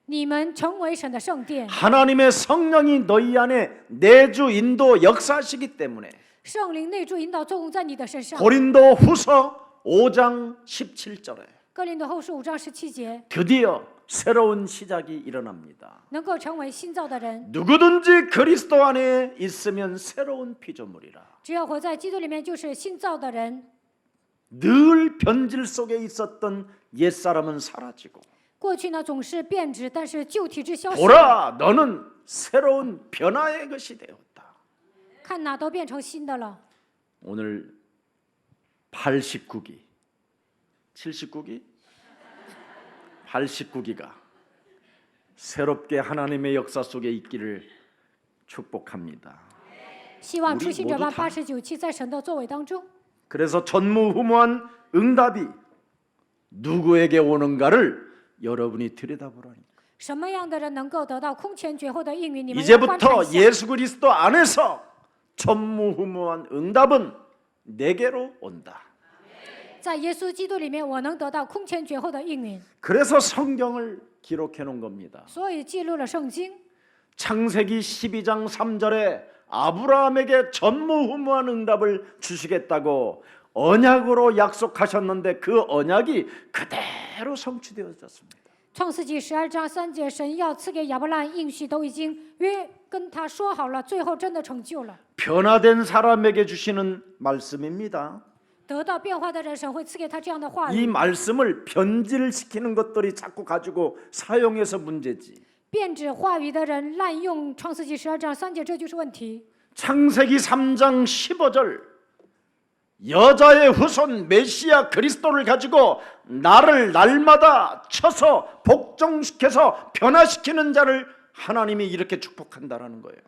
你们成为神的圣殿， 하나님의 성령이 너희 안에 내주 인도 역사하시기 때문에 圣灵内住引导作用在你的身上。 고린도후서 5장 17절에 哥林多后书5章17节， 드디어 새로운 시작이 일어납니다. 能够成为新造的人， 누구든지 그리스도 안에 있으면 새로운 피조물이라. 只要活在基督里面，就是新造的人。 늘 변질 속에 있었던 옛사람은 사라지고 过去呢总是变质，但是旧体质消失， 보라 너는 새로운 변화의 것이 되었다. 看哪都变成新的了。 오늘 89기 79기 89기가 새롭게 하나님의 역사 속에 있기를 축복합니다. 希望初信者班 우리 모두 다 89期在神的作为当中， 그래서 전무후무한 응답이 누구에게 오는가를 여러분이 들여다보라니. 什么样的人能够得到空前绝后的应允？你们要观察 이제부터 一下。 예수 그리스도 안에서 전무후무한 응답은 내게로 온다. 在耶稣基督里面，我能得到空前绝后的应允， 그래서 성경을 기록해 놓은 겁니다. 所以记录了圣经。 창세기 12장 3절에 아브라함에게 전무후무한 응답을 주시겠다고 언약으로 약속하셨는데 그 언약이 그대로 성취되어졌습니다. 创世纪12章3节，神要赐给亚伯兰应许，都已经跟他说好了，最后真的成就了。 변화된 사람에게 주시는 말씀입니다. 得到变化的人，神会赐给他这样的话 이 语。 말씀을 변질시키는 것들이 자꾸 가지고 사용해서 문제지. 变质话语的人滥用创世纪12章3节，这就是问题。 창세기 3장 15절 여자의 후손 메시아 그리스도를 가지고 나를 날마다 쳐서 복종시켜서 변화시키는 자를 하나님이 이렇게 축복한다라는 거예요.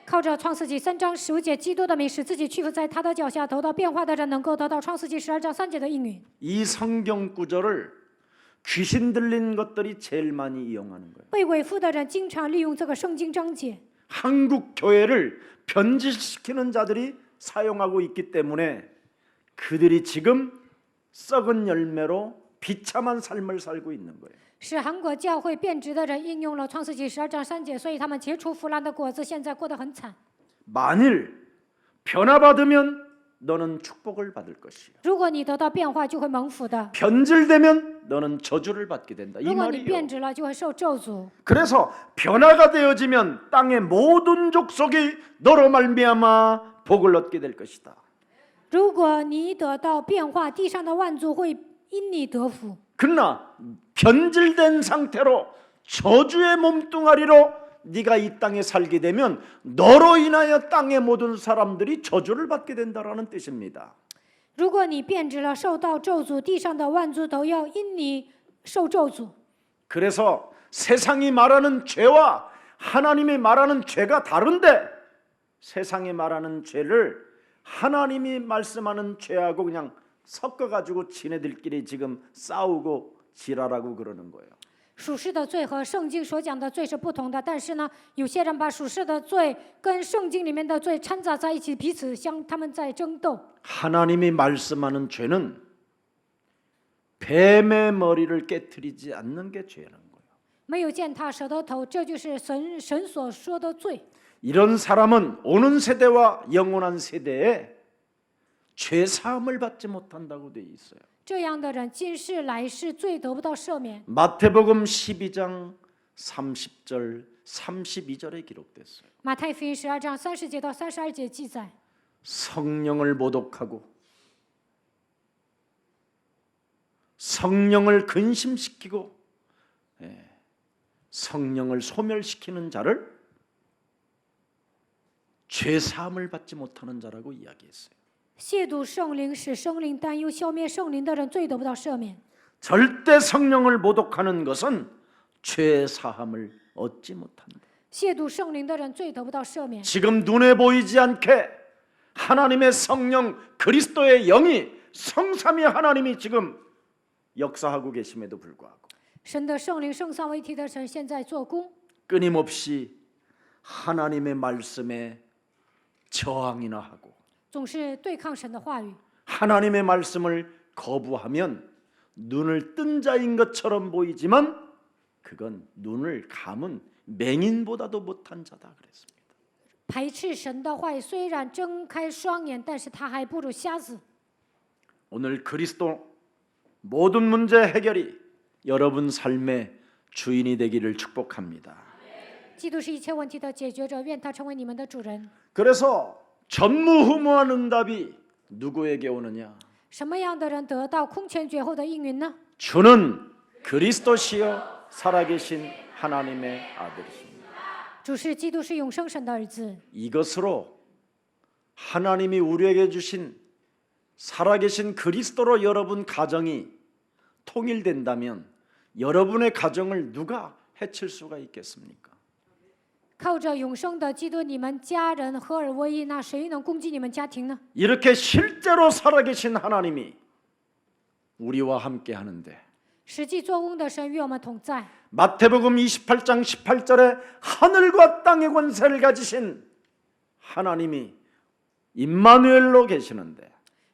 靠着创世纪3章15节，基督的名使自己屈服在他的脚下，得到变化的人能够得到创世纪12章3节的应允。 이 성경 구절을 귀신 들린 것들이 제일 많이 이용하는 거예요. 被伪附的人经常利用这个圣经章节， 한국 교회를 변질시키는 자들이 사용하고 있기 때문에 그들이 지금 썩은 열매로 비참한 삶을 살고 있는 거예요. 是韩国教会变质的人应用了创世纪12章3节，所以他们结出腐烂的果子，现在过得很惨。 만일 변화받으면 너는 축복을 받을 것이야. 如果你得到变化，就会蒙福的； 변질되면 너는 저주를 받게 된다. 이 如果你 말이요. 变质了，就会受咒诅。 그래서 변화가 되어지면 땅의 모든 족속이 너로 말미암아 복을 얻게 될 것이다. 如果你得到变化，地上的万族会因你得福。 그러나 변질된 상태로 저주의 몸뚱아리로 네가 이 땅에 살게 되면 너로 인하여 땅의 모든 사람들이 저주를 받게 된다라는 뜻입니다. 如果你变质了，受到咒诅，地上的万族都要因你受咒诅。 그래서 세상이 말하는 죄와 하나님이 말하는 죄가 다른데 세상이 말하는 죄를 하나님이 말씀하는 죄하고 그냥 섞어가지고 지네들끼리 지금 싸우고 지랄하고 그러는 거예요. 属世的罪和圣经所讲的罪是不同的，但是呢，有些人把属世的罪跟圣经里面的罪掺杂在一起，彼此他们在争斗。 하나님이 말씀하는 죄는 뱀의 머리를 깨트리지 않는 게 죄라는 거예요. 没有践踏蛇的头，这就是神所说的罪。 이런 사람은 오는 세대와 영원한 세대에 죄 사함을 받지 못한다고 돼 있어요. 这样的人，今世来世罪得不到赦免。 마태복음 12장 30절 32절에 기록됐어요. 马太福音12章30节到32节记载， 성령을 모독하고 성령을 근심시키고 성령을 소멸시키는 자를 죄 사함을 받지 못하는 자라고 이야기했어요. 亵渎圣灵，使圣灵担忧，消灭圣灵的人，罪得不到赦免。 절대 성령을 모독하는 것은 죄 사함을 얻지 못한다. 亵渎圣灵的人，罪得不到赦免。 지금 눈에 보이지 않게 하나님의 성령 그리스도의 영이 성삼위 하나님이 지금 역사하고 계심에도 불구하고 神的圣灵，圣三位一体的神现在做工， 끊임없이 하나님의 말씀에 저항이나 하고 总是对抗神的话语。 하나님의 말씀을 거부하면 눈을 뜬 자인 것처럼 보이지만 그건 눈을 감은 맹인보다도 못한 자다 그랬습니다. 排斥神的话语，虽然睁开双眼，但是他还不如瞎子。 오늘 그리스도 모든 문제 해결이 여러분 삶의 주인이 되기를 축복합니다. 基督是一切问题的解决者，愿他成为你们的主人。 그래서 전무후무한 응답이 누구에게 오느냐? 什么样的人得到空前绝后的应允呢？ 주는 그리스도시요 살아계신 하나님의 아들이십니다. 主是基督，是永生神的儿子。 이것으로 하나님이 우리에게 주신 살아계신 그리스도로 여러분 가정이 통일된다면 여러분의 가정을 누가 해칠 수가 있겠습니까? 靠着永生的基督，你们家人合而为一，那谁能攻击你们家庭呢？ 이렇게 실제로 살아계신 하나님이 우리와 함께 하는데 实际做工的神与我们同在。 마태복음 28장 18절에 하늘과 땅의 권세를 가지신 하나님이 임마누엘로 계시는데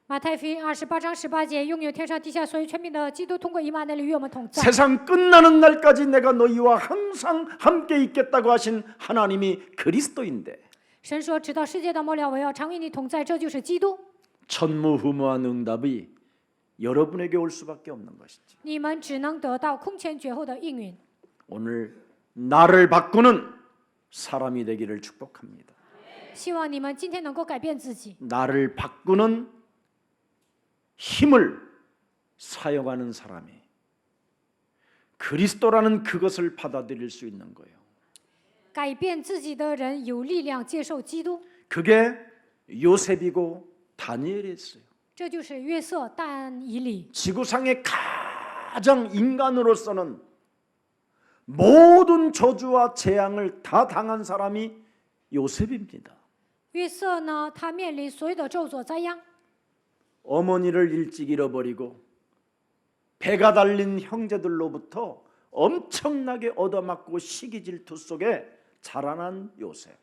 马太福音28章18节，拥有天上地下所有权柄的基督，通过以马内利与我们同在。 세상 끝나는 날까지 내가 너희와 항상 함께 있겠다고 하신 하나님이 그리스도인데 神说：“直到世界的末了，我要常与你同在。”这就是基督。 전무후무한 응답이 여러분에게 올 수밖에 없는 것이지. 你们只能得到空前绝后的应允。 오늘 나를 바꾸는 사람이 되기를 축복합니다. 希望你们今天能够改变自己， 나를 바꾸는 힘을 사용하는 사람이 그리스도라는 그것을 받아들일 수 있는 거예요. 改变自己的人有力量接受基督。 그게 요셉이고 다니엘이었어요. 这就是约瑟、但以理， 지구상의 가장 인간으로서는 모든 저주와 재앙을 다 당한 사람이 요셉입니다. 约瑟呢，他面临所有的咒诅灾殃。 어머니를 일찍 잃어버리고 배가 달린 형제들로부터 엄청나게 얻어맞고 시기 질투 속에 자라난 요셉.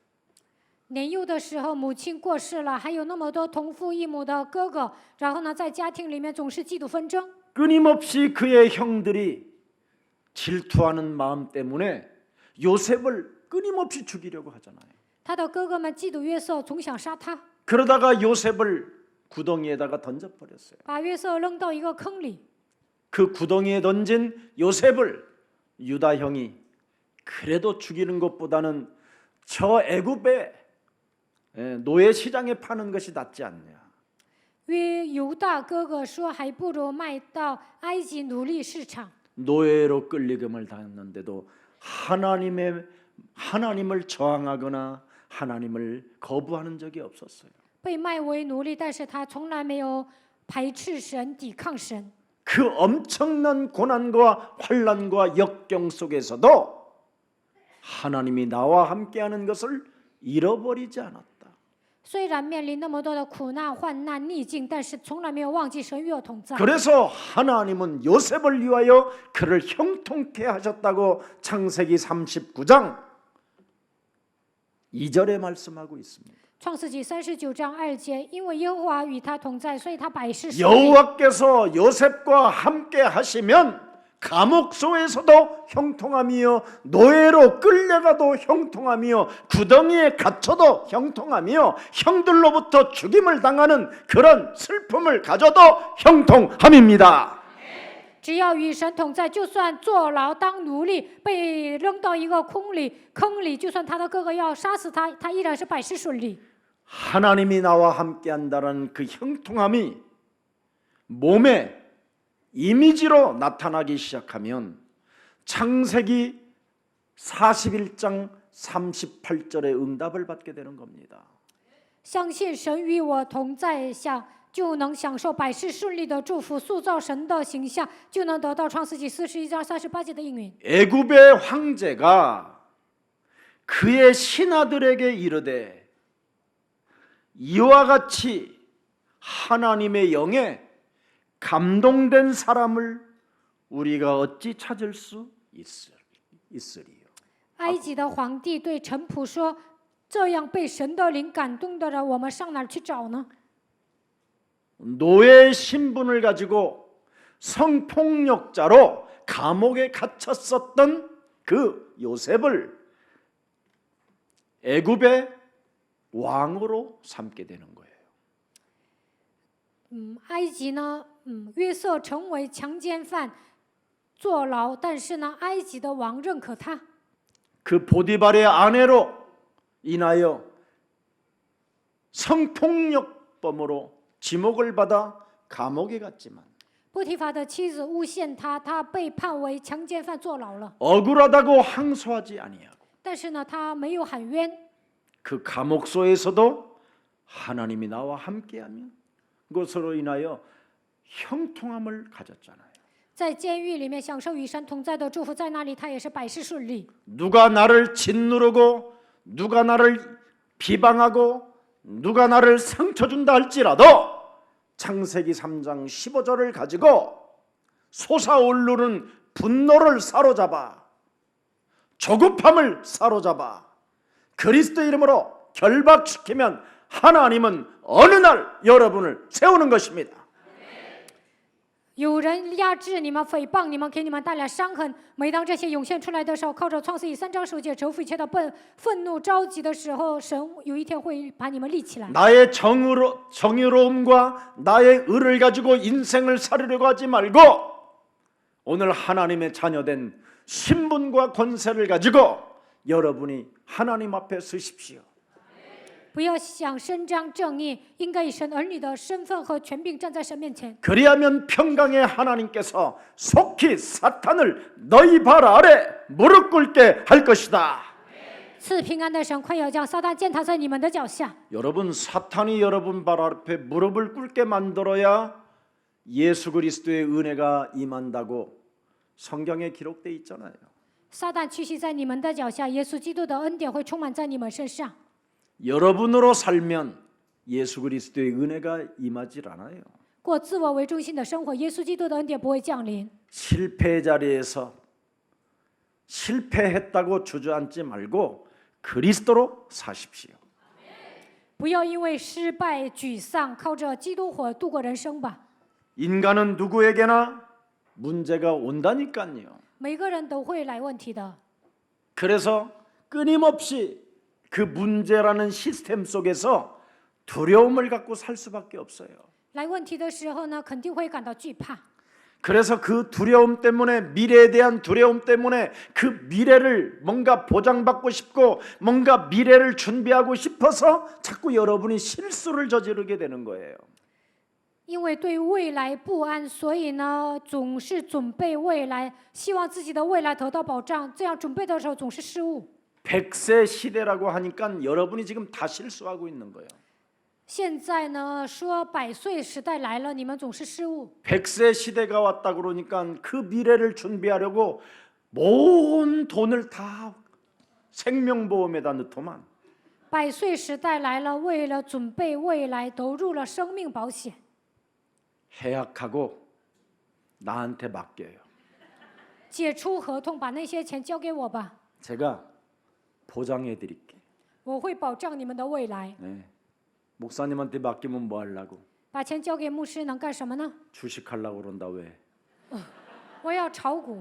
年幼的时候，母亲过世了，还有那么多同父异母的哥哥，然后呢，在家庭里面总是嫉妒纷争。 끊임없이 그의 형들이 질투하는 마음 때문에 요셉을 끊임없이 죽이려고 하잖아요. 他的哥哥们嫉妒约瑟，总想杀他， 그러다가 요셉을 구덩이에다가 던져버렸어요. 把约瑟扔到一个坑里。 그 구덩이에 던진 요셉을 유다 형이 그래도 죽이는 것보다는 저 애굽의 노예 시장에 파는 것이 낫지 않냐. 约犹大哥哥说，还不如卖到埃及奴隶市场。 노예로 끌리금을 당했는데도 하나님을 저항하거나 하나님을 거부하는 적이 없었어요. 被卖为奴隶，但是他从来没有排斥神、抵抗神。 그 엄청난 고난과 환난과 역경 속에서도 하나님이 나와 함께하는 것을 잃어버리지 않았다. 虽然面临那么多的苦难、患难、逆境，但是从来没有忘记神与我同在。 그래서 하나님은 요셉을 위하여 그를 형통케 하셨다고 창세기 39장 2절에 말씀하고 있습니다. 创世纪39章2节，因为耶和华与他同在，所以他百事顺利。 여호와께서 요셉과 함께 하시면 감옥소에서도 형통함이요 노예로 끌려가도 형통함이요 구덩이에 갇혀도 형통함이요 형들로부터 죽임을 당하는 그런 슬픔을 가져도 형통함입니다. 只要与神同在，就算坐牢当奴隶，被扔到一个坑里，就算他的哥哥要杀死他，他依然是百事顺利。 하나님이 나와 함께한다는 그 형통함이 몸에 이미지로 나타나기 시작하면 창세기 41장 38절의 응답을 받게 되는 겁니다. 相信神与我同在下，就能享受百事顺利的祝福，塑造神的形象，就能得到创世纪41章38节的应允。 애굽의 황제가 그의 신하들에게 이르되 이와 같이 하나님의 영에 감동된 사람을 우리가 어찌 찾을 수 있으리요. 埃及的皇帝对臣仆说：“这样被神的灵感动的人，我们上哪儿去找呢？” 노예 신분을 가지고 성폭력자로 감옥에 갇혔었던 그 요셉을 애굽의 왕으로 삼게 되는 거예요. 埃及呢，约瑟成为强奸犯，坐牢，但是呢，埃及的王认可他。 그 보디발의 아내로 인하여 성폭력범으로 지목을 받아 감옥에 갔지만 波提乏的妻子诬陷他，他被判为强奸犯，坐牢了。 억울하다고 항소하지 아니하고 但是呢，他没有喊冤。 그 감옥소에서도 하나님이 나와 함께하면 그것으로 인하여 형통함을 가졌잖아요. 在监狱里面享受与神同在的祝福，在那里他也是百事顺利。 누가 나를 짓누르고 누가 나를 비방하고 누가 나를 상처 준다 할지라도 창세기 3장 15절을 가지고 솟아오르는 분노를 사로잡아 조급함을 사로잡아 그리스도 이름으로 결박시키면 하나님은 어느 날 여러분을 세우는 것입니다. 有人压制你们、诽谤你们，给你们带来伤痕。每当这些涌现出来的时候，靠着创世记3章9节仇富一切的愤怒着急的时候，神有一天会把你们立起来。 나의 정의로움과 나의 의를 가지고 인생을 살으려고 하지 말고 오늘 하나님의 자녀된 신분과 권세를 가지고 여러분이 하나님 앞에 서십시오. 不要想伸张正义，应该以神儿女的身份和权柄站在神面前。 그리하면 평강의 하나님께서 속히 사탄을 너희 발 아래 무릎 꿇게 할 것이다. 赐平安的神快要将撒旦践踏在你们的脚下。 여러분 사탄이 여러분 발 앞에 무릎을 꿇게 만들어야 예수 그리스도의 은혜가 임한다고 성경에 기록돼 있잖아요. 撒旦屈膝在你们的脚下，耶稣基督的恩典会充满在你们身上。 여러분으로 살면 예수 그리스도의 은혜가 임하질 않아요. 过自我为中心的生活，耶稣基督的恩典不会降临。 실패 자리에서 실패했다고 주저앉지 말고 그리스도로 사십시오. 不要因为失败沮丧，靠着基督火度过人生吧。 인간은 누구에게나 문제가 온다니까요. 每个人都会来问题的， 그래서 끊임없이 그 문제라는 시스템 속에서 두려움을 갖고 살 수밖에 없어요. 来问题的时候呢，肯定会感到惧怕。 그래서 그 두려움 때문에 미래에 대한 두려움 때문에 그 미래를 뭔가 보장받고 싶고 뭔가 미래를 준비하고 싶어서 자꾸 여러분이 실수를 저지르게 되는 거예요. 因为对未来不安，所以呢，总是准备未来，希望自己的未来得到保障。这样准备的时候总是失误。 100세 시대라고 하니까 여러분이 지금 다 실수하고 있는 거예요. 现在呢，说100岁时代来了，你们总是失误。 100세 시대가 왔다 그러니까 그 미래를 준비하려고 모든 돈을 다 생명보험에다 넣더만. 100岁时代来了，为了准备未来，投入了生命保险。 해약하고 나한테 맡겨요. 解除合同，把那些钱交给我吧， 제가 보장해 드릴게. 我会保障你们的未来。 네. 목사님한테 맡기면 뭐 하려고? 把钱交给牧师能干什么呢？ 주식하려고 그런다 왜? 我要炒股，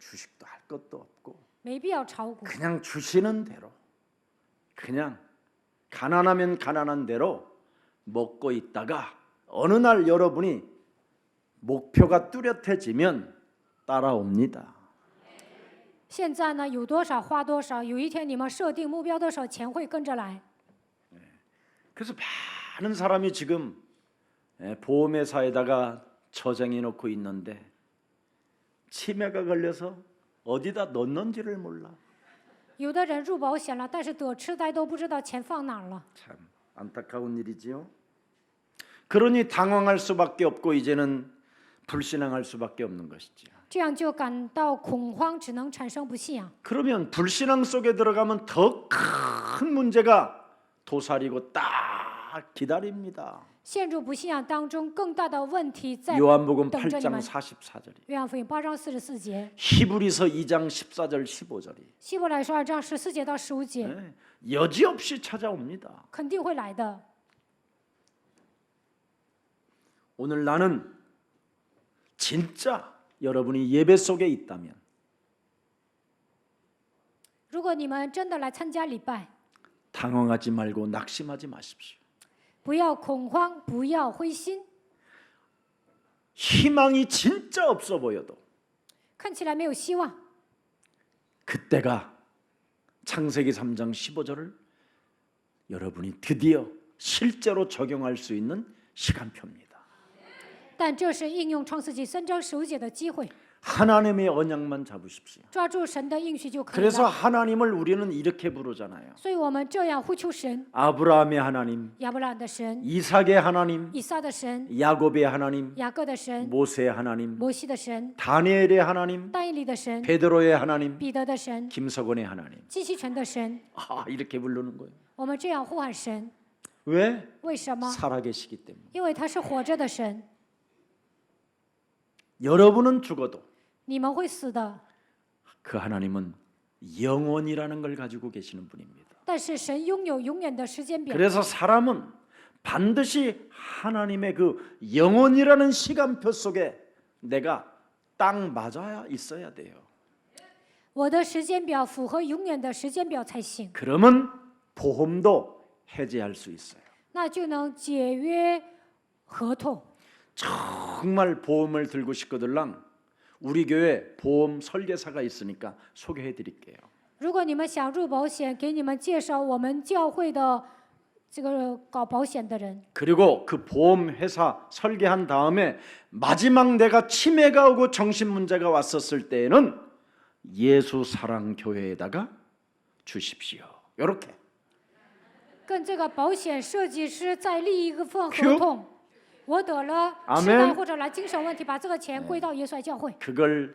주식도 할 것도 없고 没必要炒股。 그냥 주시는 대로 그냥 가난하면 가난한 대로 먹고 있다가 어느 날 여러분이 목표가 뚜렷해지면 따라옵니다. 现在呢，有多少花多少，有一天你们设定目标的时候，钱会跟着来。 그래서 많은 사람이 지금 보험회사에다가 저장해 놓고 있는데 치매가 걸려서 어디다 넣는지를 몰라. 有的人入保险了，但是得痴呆都不知道钱放哪儿了。 참 안타까운 일이지요. 그러니 당황할 수밖에 없고 이제는 불신앙할 수밖에 없는 것이지요. 这样就感到恐慌，只能产生不信仰。 그러면 불신앙 속에 들어가면 더 큰 문제가 도사리고 딱 기다립니다. 陷入不信仰当中，更大的问题在 요한복음 等着你 8장 们。 44절이 约翰福音8章44节， 히브리서 2장 14절 15절이 希伯来书2章14节到15节， 여지없이 찾아옵니다. 肯定会来的。 오늘 나는 진짜 여러분이 예배 속에 있다면 如果你们真的来参加礼拜， 당황하지 말고 낙심하지 마십시오. 不要恐慌，不要灰心。 희망이 진짜 없어 보여도 看起来没有希望， 그때가 창세기 3장 15절을 여러분이 드디어 실제로 적용할 수 있는 시간표입니다. 但这是应用创世纪3章15节的机会。 하나님의 언약만 잡으십시오. 抓住神的应许就可以 그래서 了。 하나님을 우리는 이렇게 부르잖아요. 所以我们这样呼求神： 아브라함의 하나님, 亚伯拉罕的神、 이삭의 하나님, 以撒的神、 야곱의 하나님, 雅各的神、 모세의 하나님, 摩西的神、 다니엘의 하나님, 但以理的神、 베드로의 하나님, 彼得的神、 김석원의 하나님. 基西全的神。 이렇게 부르는 거예요. 我们这样呼喊神， 왜? 为什么？ 살아계시기 때문에. 因为他是活着的神。 여러분은 죽어도 你们会死的， 그 하나님은 영원이라는 걸 가지고 계시는 분입니다. 但是神拥有永远的时间表。 그래서 사람은 반드시 하나님의 그 영원이라는 시간표 속에 내가 딱 맞아야 있어야 돼요. 我的时间表符合永远的时间表才行， 그러면 보험도 해제할 수 있어요. 那就能解约合同。 정말 보험을 들고 싶거들랑 우리 교회 보험 설계사가 있으니까 소개해 드릴게요. 如果你们想入保险，给你们介绍我们教会的这个搞保险的人。 그리고 그 보험 회사 설계한 다음에 마지막 내가 치매가 오고 정신 문제가 왔었을 때에는 예수 사랑 교회에다가 주십시오. 이렇게. 跟这个保险设计师再立一份 큐 合同。我得了痴 아멘 呆或者来精神问题，把这个钱归到耶稣爱教会。 그걸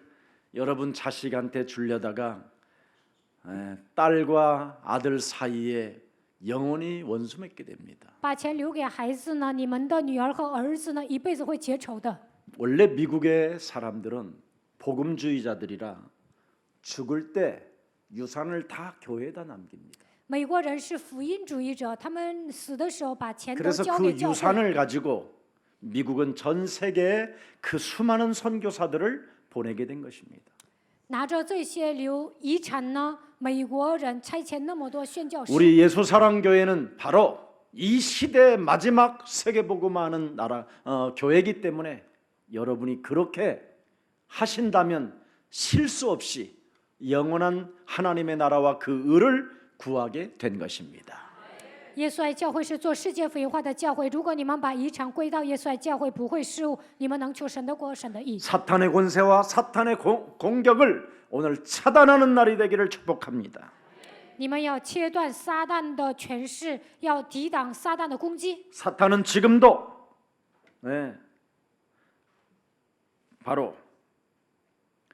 여러분 자식한테 주려다가 딸과 아들 사이에 영원히 원수 맺게 됩니다. 把钱留给孩子呢，你们的女儿和儿子呢，一辈子会结仇的。 원래 미국의 사람들은 복음주의자들이라 죽을 때 유산을 다 교회에다 남깁니다. 美国人是福音主义者，他们死的时候把钱都 그래서 交 그 给教会。 유산을 가지고 미국은 전 세계에 그 수많은 선교사들을 보내게 된 것입니다. 拿着这些留遗产呢，美国人差遣那么多宣教士。 우리 예수사랑교회는 바로 이 시대의 마지막 세계복음화하는 나라 교회이기 때문에 여러분이 그렇게 하신다면 실수 없이 영원한 하나님의 나라와 그 의를 구하게 된 것입니다. 耶稣爱教会是做世界福音化的教会。如果你们把遗产归到耶稣爱教会，不会失误，你们能求神的国、神的义。 사탄의 권세와 사탄의 공격을 오늘 차단하는 날이 되기를 축복합니다. 你们要切断撒旦的权势，要抵挡撒旦的攻击。 사탄은 지금도 바로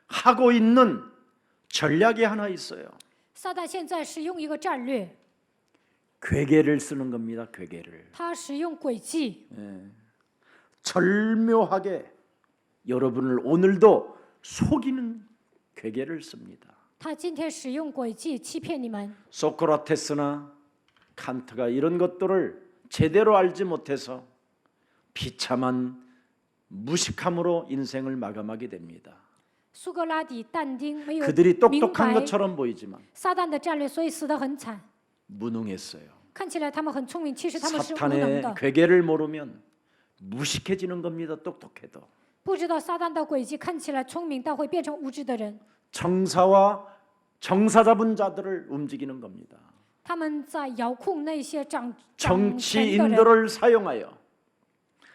하고 있는 전략이 하나 있어요. 撒旦现在使用一个战略， 괴계를 쓰는 겁니다. 괴계를. 他使用诡计， 절묘하게 여러분을 오늘도 속이는 괴계를 씁니다. 他今天使用诡计欺骗你们。 소크라테스나 칸트가 이런 것들을 제대로 알지 못해서 비참한 무식함으로 인생을 마감하게 됩니다. 苏格拉底、但丁没有 그들이 明 똑똑한 白 것처럼 보이지만 撒旦的战略，所以死得很惨。 무능했어요. 看起来他们很聪明，其实他们是无能 사탄의 的。 괴계를 모르면 무식해지는 겁니다. 똑똑해도. 不知道撒旦的诡计，看起来聪明，但会变成无知的人。 정사와 정사 잡은 자들을 움직이는 겁니다. 他们在遥控那些掌 정치 权的人， 인도를 사용하여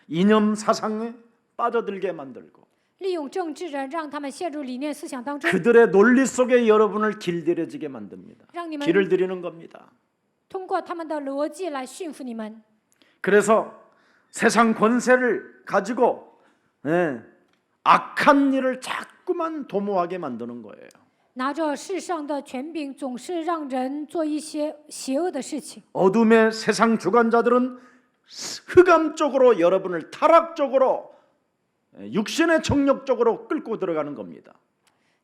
이념 사상에 빠져들게 만들고 利用政治人，让他们陷入理念思想当中， 그들의 논리 속에 여러분을 길들여지게 만듭니다. 让你们 길을 들이는 겁니다. 通过他们的逻辑来驯服你们。 그래서 세상 권세를 가지고 악한 일을 자꾸만 도모하게 만드는 거예요. 拿着世上的权柄，总是让人做一些邪恶的事情。 어둠의 세상 주관자들은 흑암적으로 여러분을 타락적으로 육신의 정욕적으로 끌고 들어가는 겁니다.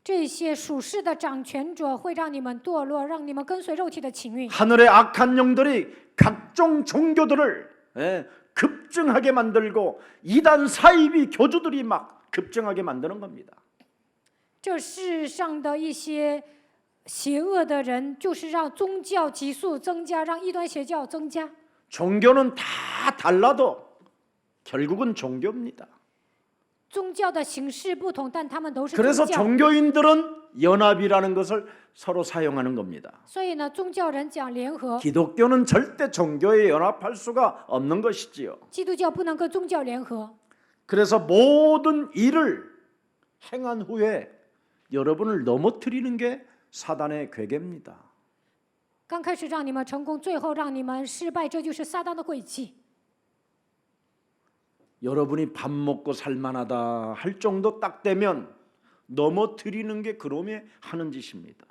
这些属世的掌权者会让你们堕落，让你们跟随肉体的情欲。 하늘의 악한 영들이 각종 종교들을 급증하게 만들고 이단 사이비 교주들이 막 급증하게 만드는 겁니다. 这世上的一些邪恶的人，就是让宗教急速增加，让异端邪教增加。 종교는 다 달라도 결국은 종교입니다. 宗教的形式不同，但他们都是 그래서 宗教。 종교인들은 연합이라는 것을 서로 사용하는 겁니다. 所以呢，宗教人讲联合， 기독교는 절대 종교에 연합할 수가 없는 것이지요. 基督教不能跟宗教联合。 그래서 모든 일을 행한 후에 여러분을 넘어뜨리는 게 사단의 괴계입니다. 刚开始让你们成功，最后让你们失败，这就是撒旦的诡计。 여러분이 밥 먹고 살만하다 할 정도 딱 되면 넘어뜨리는 게 그놈이 하는 짓입니다.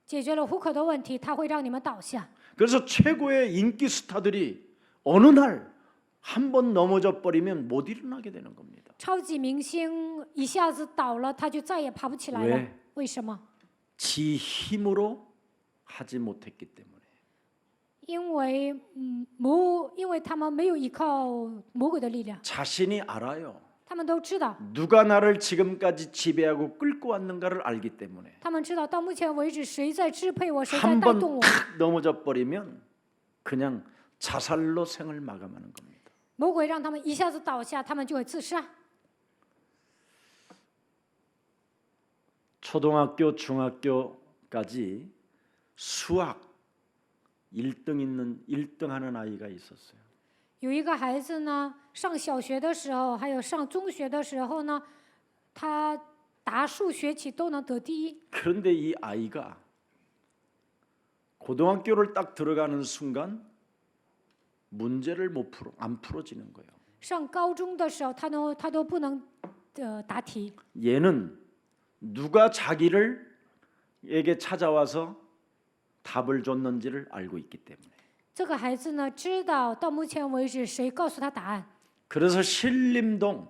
解决了糊口的问题，他会让你们倒下。 그래서 최고의 인기 스타들이 어느 날 한 번 넘어져 버리면 못 일어나게 되는 겁니다. 超级明星一下子倒了，他就再也爬不起来了。喂为什么？ 지 힘으로 하지 못했기 때문에. 因为因为他们没有依靠魔鬼的力量， 자신이 알아요. 他们都知道， 누가 나를 지금까지 지배하고 끌고 왔는가를 알기 때문에 他们知道到目前为止谁在支配我，谁在 한 带 번 动我。 탁 넘어져 버리면 그냥 자살로 생을 마감하는 겁니다. 魔鬼让他们一下子倒下，他们就会自杀。 초등학교, 중학교까지 수학 1등하는 아이가 있었어요. 有一个孩子呢，上小学的时候，还有上中学的时候呢，他答数学题都能得第一。 그런데 이 아이가 고등학교를 딱 들어가는 순간 문제를 안 풀어지는 거예요. 上高中的时候，他都不能答题。 얘는 누가 자기에게 찾아와서 답을 줬는지를 알고 있기 때문에. 这个孩子呢，知道到目前为止谁告诉他答案， 그래서 신림동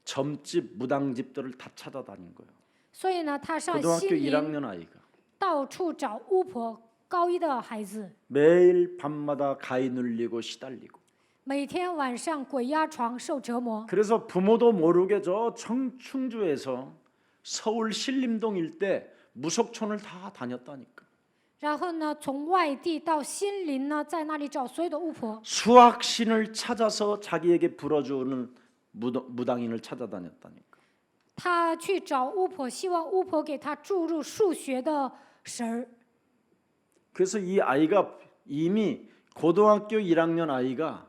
점집, 무당집들을 다 찾아다닌 거예요. 所以呢，他上 고등학교 新林 1학년 아이가 到处找巫婆。高一的孩子 매일 밤마다 가위 눌리고 시달리고. 每天晚上鬼压床受折磨， 그래서 부모도 모르게 저 충주에서 서울 신림동 일대 무속촌을 다 다녔다니까. 然后呢，从外地到新林呢，在那里找所有的巫婆。 수학신을 찾아서 자기에게 불어주는 무당인을 찾아다녔다니까. 他去找巫婆，希望巫婆给他注入数学的神儿。 그래서 이 아이가 이미 고등학교 1학년 아이가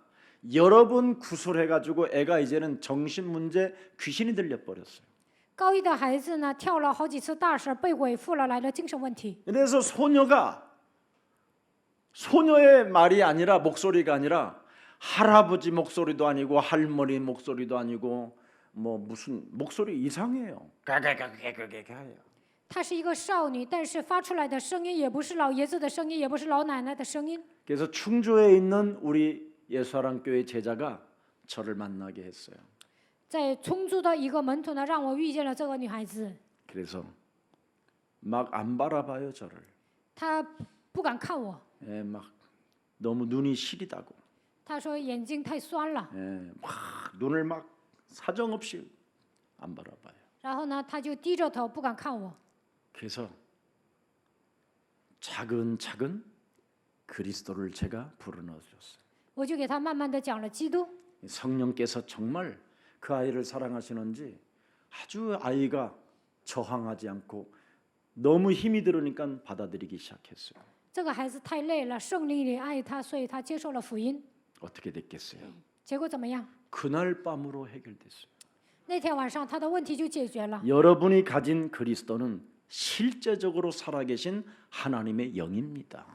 여러 번 구술해가지고 애가 이제는 정신문제 귀신이 들려버렸어요. 高一的孩子呢，跳了好几次大神，被鬼附了，来了精神问题。 그래서 소녀의 말이 아니라 목소리가 아니라 할아버지 목소리도 아니고 할머니 목소리도 아니고 뭐 무슨 목소리 이상해요. 가가가가가가가요. 她是一个少女，但是发出来的声音也不是老爷子的声音，也不是老奶奶的声音。 그래서 충주에 있는 우리 예수사랑교회 제자가 저를 만나게 했어요. 在充足的一个门徒呢，让我遇见了这个女孩子。 그래서 막 안 바라봐요 저를. 她不敢看我， 예, 막 너무 눈이 시리다고. 她说眼睛太酸了。 예, 막 눈을 막 사정없이 안 바라봐요. 然后呢，她就低着头不敢看我。 그래서 차근차근 그리스도를 제가 불어넣어줬어요. 我就给她慢慢的讲了基督。 성령께서 정말 그 아이를 사랑하시는지 아주 아이가 저항하지 않고 너무 힘이 들으니까 받아들이기 시작했어요. 这个孩子太累了，圣灵里爱他，所以他接受了福音。 어떻게 됐겠어요? 结果怎么样？ 그날 밤으로 해결됐어요. 那天晚上他的问题就解决了。 여러분이 가진 그리스도는 실제적으로 살아계신 하나님의 영입니다.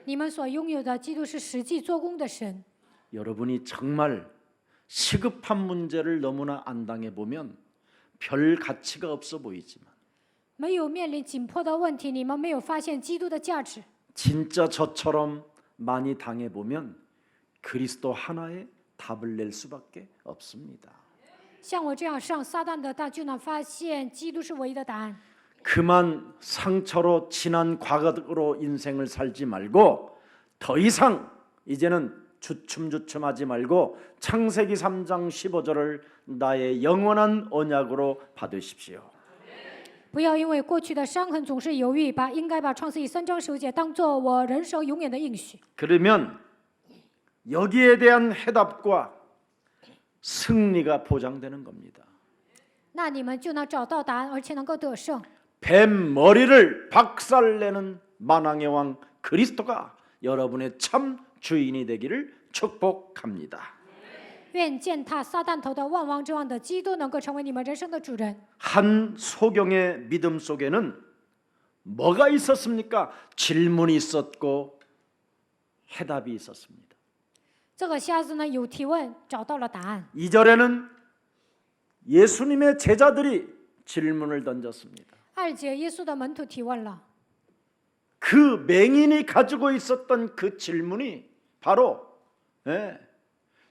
你们所拥有的基督是实际做工的神。 여러분이 정말 시급한 문제를 너무나 안 당해보면 별 가치가 없어 보이지만 没有面临紧迫的问题，你们没有发现基督的价值。 진짜 저처럼 많이 당해보면 그리스도 하나에 답을 낼 수밖에 없습니다. 像我这样上撒旦的当，就能发现基督是唯一的答案。 그만 상처로 지난 과거로 인생을 살지 말고 더 이상 이제는 주춤주춤하지 말고 창세기 3장 15절을 나의 영원한 언약으로 받으십시오. 不要因为过去的伤痕总是犹豫，应该把创世记3章15节当做我人生永远的应许。 그러면 여기에 대한 해답과 승리가 보장되는 겁니다. 那你们就能找到答案，而且能够得胜。 뱀 머리를 박살내는 만왕의 왕 그리스도가 여러분의 참 주인이 되기를 축복합니다. 愿践踏撒旦头的万王之王的基督能够成为你们人生的主人。 한 소경의 믿음 속에는 뭐가 있었습니까? 질문이 있었고 해답이 있었습니다. 这个瞎子呢有提问，找到了答案。 2절에는 예수님의 제자들이 질문을 던졌습니다. 2节，耶稣的门徒提问了， 그 맹인이 가지고 있었던 그 질문이 바로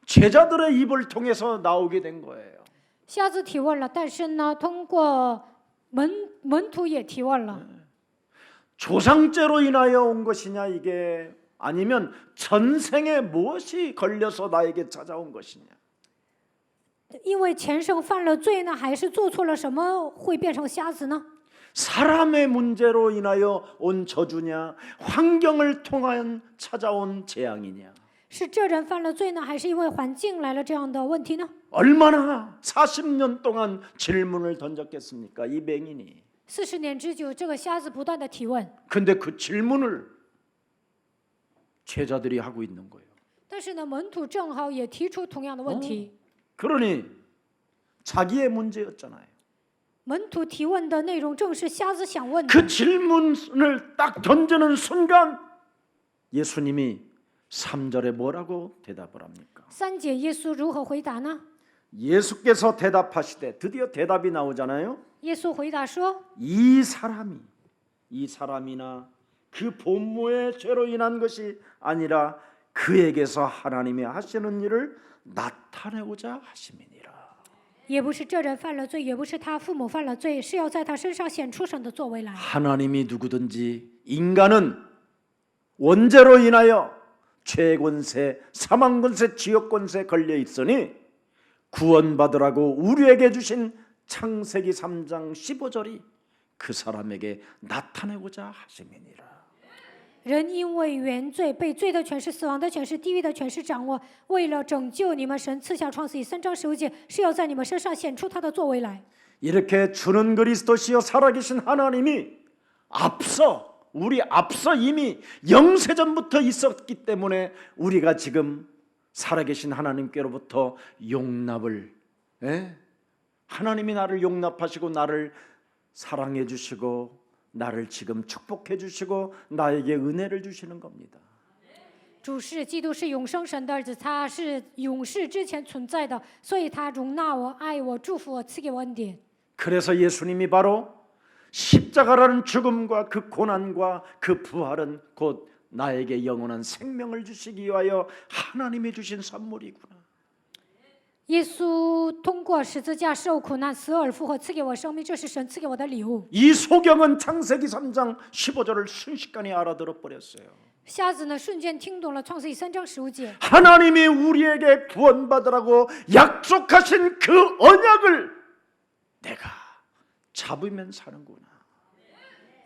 제자들의 입을 통해서 나오게 된 거예요. 瞎子提问了，但是呢，通过门徒也提问了。 조상죄로 인하여 온 것이냐 이게 아니면 전생에 무엇이 걸려서 나에게 찾아온 것이냐. 因为前生犯了罪呢，还是做错了什么会变成瞎子呢？ 사람의 문제로 인하여 온 저주냐 환경을 통한 찾아온 재앙이냐. 是这人犯了罪呢，还是因为环境来了这样的问题呢？ 얼마나 40년 동안 질문을 던졌겠습니까? 이 맹인이. 40年之久，这个瞎子不断的提问， 근데 그 질문을 제자들이 하고 있는 거예요. 但是呢，门徒正好也提出同样的问题。 그러니 자기의 문제였잖아요. 门徒提问的内容正是瞎子想问的。 그 질문을 딱 던지는 순간 예수님이 3절에 뭐라고 대답을 합니까? 3节，耶稣如何回答呢？ 예수께서 대답하시되 드디어 대답이 나오잖아요. 耶稣回答说： 이 사람이나 그 본모의 죄로 인한 것이 아니라 그에게서 하나님이 하시는 일을 나타내고자 하심이니라. 也不是这人犯了罪，也不是他父母犯了罪，是要在他身上显出神的作为来。 하나님이 누구든지 인간은 원죄로 인하여 죄권세, 사망권세, 지옥권세 걸려 있으니 구원받으라고 우리에게 주신 창세기 3장 15절이 그 사람에게 나타내고자 하심이니라. 人因为原罪被罪的权势、死亡的权势、地狱的权势掌握，为了拯救你们，神赐下创世记3章15节，是要在你们身上显出他的作为来。 이렇게 주는 그리스도시여 살아계신 하나님이 우리 앞서 이미 영세전부터 있었기 때문에 우리가 지금 살아계신 하나님께로부터 용납을 하나님이 나를 용납하시고 나를 사랑해 주시고 나를 지금 축복해 주시고 나에게 은혜를 주시는 겁니다. 主是基督，是永生神的儿子，他是永世之前存在的，所以他容纳我、爱我、祝福我、赐给我恩典。 그래서 예수님이 바로 십자가라는 죽음과 그 고난과 그 부활은 곧 나에게 영원한 생명을 주시기 위하여 하나님이 주신 선물이구나. 耶稣通过十字架受苦难、死而复活，赐给我生命，这是神赐给我的礼物。 이 소경은 창세기 3장 15절을 순식간에 알아들어 버렸어요. 瞎子呢，瞬间听懂了创世记3章15节。 하나님이 우리에게 구원받으라고 약속하신 그 언약을 내가 잡으면 사는구나.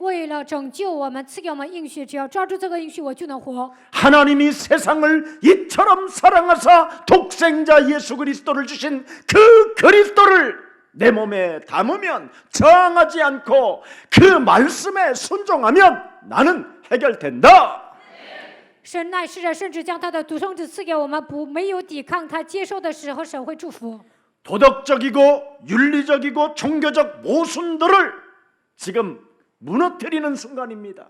为了拯救我们，赐给我们应许，只要抓住这个应许，我就能活。 하나님이 세상을 이처럼 사랑하사 독생자 예수 그리스도를 주신 그 그리스도를 내 몸에 담으면 저항하지 않고 그 말씀에 순종하면 나는 해결된다. 神乃是人，甚至将他的独生子赐给我们，没有抵抗他接受的时候，神会祝福。 도덕적이고 윤리적이고 종교적 모순들을 지금 무너뜨리는 순간입니다.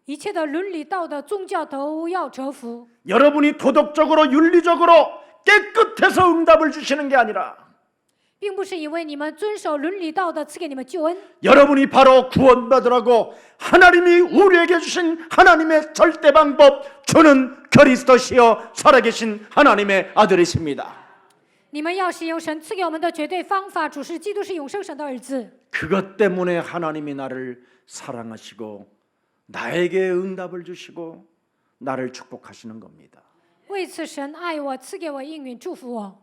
一切的伦理道德宗教都要折服。 여러분이 도덕적으로 윤리적으로 깨끗해서 응답을 주시는 게 아니라 并不是因为你们遵守伦理道德赐给你们救恩， 여러분이 바로 구원받으라고 하나님이 우리에게 주신 하나님의 절대 방법, 주는 그리스도시요 살아계신 하나님의 아들이십니다. 你们要使用神赐给我们的绝对方法，主是基督，是永生神的儿子。 그것 때문에 하나님이 나를 사랑하시고 나에게 응답을 주시고 나를 축복하시는 겁니다. 为此，神爱我，赐给我应允，祝福我。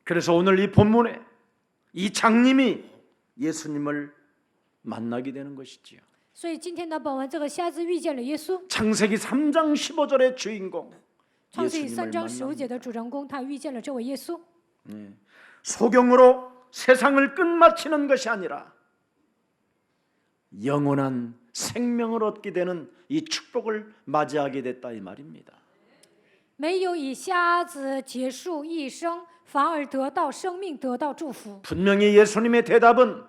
그래서 오늘 이 본문에 이 장님이 예수님을 만나게 되는 것이지요. 所以今天的本文，这个瞎子遇见了耶稣。 창세기 3장 15절의 주인공 创世纪 예수님을 3章15 만납니다. 节的主人公，他遇见了这位耶稣。 소경으로 세상을 끝마치는 것이 아니라 영원한 생명을 얻게 되는 이 축복을 맞이하게 됐다 이 말입니다. 没有以瞎子结束一生，反而得到生命，得到祝福。 분명히 예수님의 대답은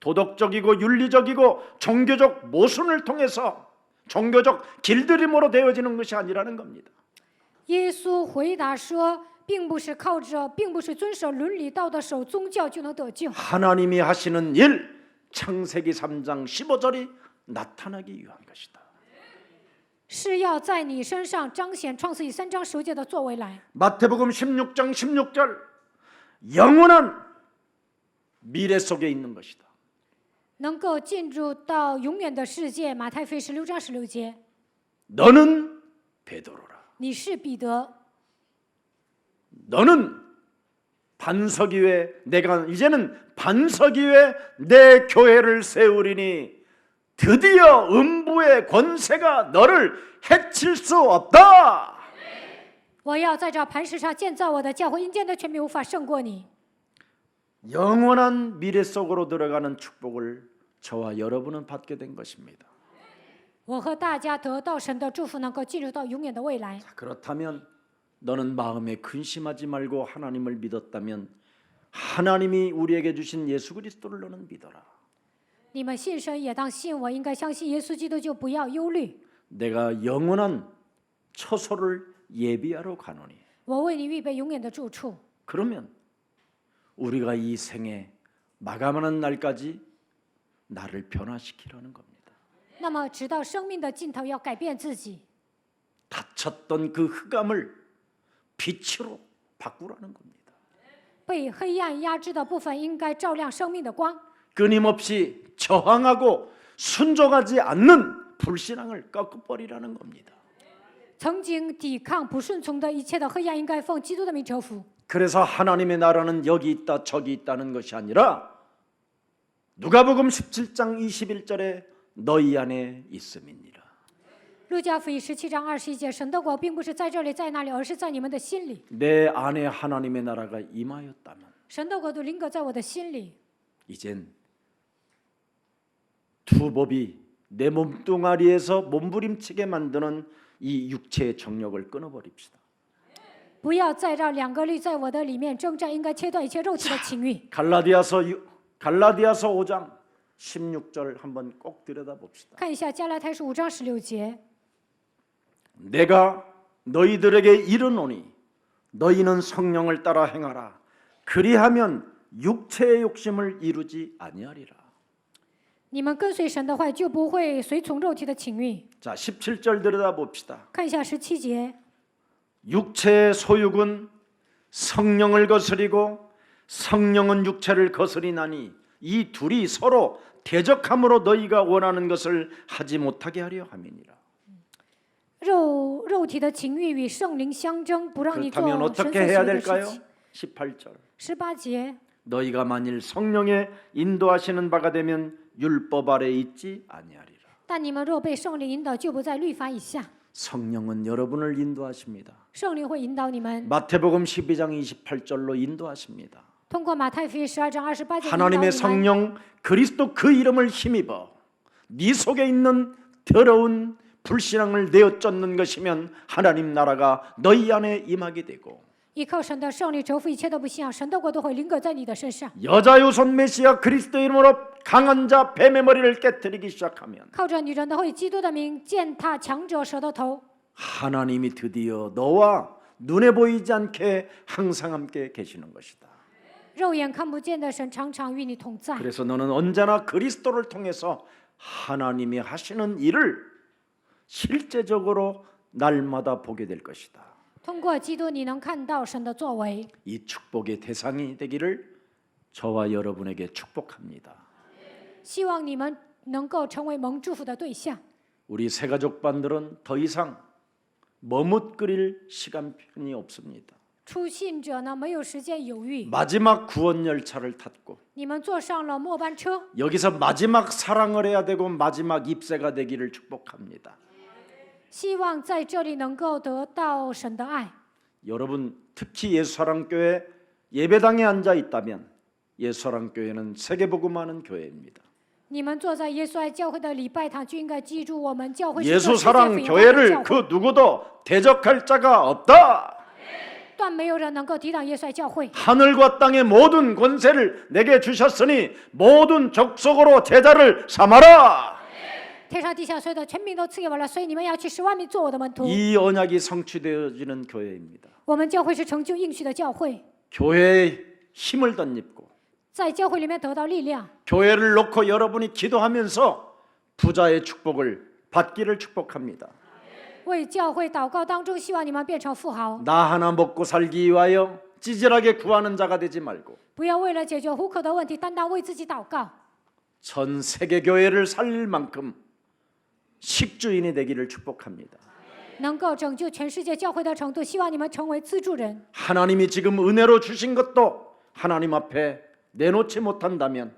도덕적이고 윤리적이고 종교적 모순을 통해서 종교적 길들임으로 되어지는 것이 아니라는 겁니다. 耶稣回答说，并不是靠着，并不是遵守伦理道德、守宗教就能得救。 하나님이 하시는 일 창세기 3장 15절이 나타나기 위한 것이다. 是要在你身上彰显创世纪3章15节的作为来。 마태복음 16장 16절 영원한 미래 속에 있는 것이다. 能够进入到永远的世界。马太福音16章16节， 너는 베드로라. 你是彼得， 너는 반석 위에 내가 이제는 반석 위에 내 교회를 세우리니 드디어 음부의 권세가 너를 해칠 수 없다. 我要在这磐石上建造我的教会，阴间的权柄无法胜过你。 영원한 미래 속으로 들어가는 축복을 저와 여러분은 받게 된 것입니다. 我和大家得到神的祝福，能够进入到永远的未来。 그렇다면 너는 마음에 근심하지 말고 하나님을 믿었다면 하나님이 우리에게 주신 예수 그리스도를 너는 믿어라. 你们信神也当信我，应该相信耶稣基督，就不要忧虑。 내가 영원한 처소를 예비하러 가노니. 我为你预备永远的住处。 그러면 우리가 이 생에 마감하는 날까지 나를 변화시키라는 겁니다. 那么，直到生命的尽头，要改变自己， 닫혔던 그 흑암을 빛으로 바꾸라는 겁니다. 被黑暗压制的部分，应该照亮生命的光。 끊임없이 저항하고 순종하지 않는 불신앙을 꺾어버리라는 겁니다. 曾经抵抗不顺从的一切的黑暗，应该奉基督的名折服。 그래서 하나님의 나라는 여기 있다 저기 있다는 것이 아니라 누가복음 17장 21절에 너희 안에 있음이니라. 路加福音17章21节，神的国并不是在这里，在那里，而是在你们的心里。 내 안에 하나님의 나라가 임하였다면 神的国度临格在我的心里。 이젠 두 법이 내 몸뚱아리에서 몸부림치게 만드는 이 육체의 정욕을 끊어버립시다. 不要再让两个律在我的里面征战，应该切断一切肉体的情欲。 갈라디아서 5장 16절 한번 꼭 들여다봅시다. 看一下加拉太书5章16节， 내가 너희들에게 이르노니 너희는 성령을 따라 행하라. 그리하면 육체의 욕심을 이루지 아니하리라. 你们跟随神的话，就不会随从肉体的情欲。 자, 17절 들여다봅시다. 看一下17节， 육체의 소욕은 성령을 거스리고 성령은 육체를 거스리나니 이 둘이 서로 대적함으로 너희가 원하는 것을 하지 못하게 하려 함이니라. 肉体的情欲与圣灵相争，不让你做 그렇다면 神所 어떻게 喜 해야 悦的 될까요? 事情。 18절. 18节， 너희가 만일 성령의 인도하시는 바가 되면 율법 아래 있지 아니하리라. 但你们若被圣灵引导，就不在律法以下。 성령은 여러분을 인도하십니다. 圣灵会引导你们， 마태복음 12장 28절로 인도하십니다. 通过马太福音12章28节引导 하나님의 你们。 성령 그리스도 그 이름을 힘입어 네 속에 있는 더러운 불신앙을 내어쫓는 것이면 하나님 나라가 너희 안에 임하게 되고 依靠神的圣灵折服一切都不信仰，神的国都会临格在你的身上。 여자 요손 메시아 그리스도 이름으로 강한 자 뱀의 머리를 깨뜨리기 시작하면 靠着女人的会基督的名践踏强者舌头头， 하나님이 드디어 너와 눈에 보이지 않게 항상 함께 계시는 것이다. 肉眼看不见的神常常与你同在。 그래서 너는 언제나 그리스도를 통해서 하나님이 하시는 일을 실제적으로 날마다 보게 될 것이다. 通过基督，你能看到神的作为。 이 축복의 대상이 되기를 저와 여러분에게 축복합니다. 希望你们能够成为蒙祝福的对象。 우리 새가족반들은 더 이상 머뭇거릴 시간편이 없습니다. 初信者呢，没有时间犹豫， 마지막 구원 열차를 탔고 你们坐上了末班车， 여기서 마지막 사랑을 해야 되고 마지막 입세가 되기를 축복합니다. 希望在这里能够得到神的爱。 여러분 특히 예수사랑교회 예배당에 앉아 있다면 예수사랑교회는 세계복음하는 교회입니다. 你们坐在耶稣爱教会的礼拜堂，就应该记住，我们教会是个世界福 예수사랑 音的教 교회를 会， 그 누구도 대적할 자가 없다. 断没有人能够抵挡耶稣爱教会。 하늘과 땅의 모든 권세를 내게 주셨으니 모든 족속으로 제자를 삼아라. 天上地下所有的权柄都赐给我了，所以你们要去使万民做我的门徒。 이 언약이 성취되어지는 교회입니다. 我们教会是成就应许的教会， 교회에 힘을 덧입고 在教会里面得到力量。 교회를 놓고 여러분이 기도하면서 부자의 축복을 받기를 축복합니다. 为教会祷告当中，希望你们变成富豪， 나 하나 먹고 살기 위하여 찌질하게 구하는 자가 되지 말고 不要为了解决糊口的问题，单单为自己祷告。 전 세계 교회를 살릴 만큼 식주인이 되기를 축복합니다. 能够拯救全世界教会的程度，希望你们成为资助人。 하나님이 지금 은혜로 주신 것도 하나님 앞에 내놓지 못한다면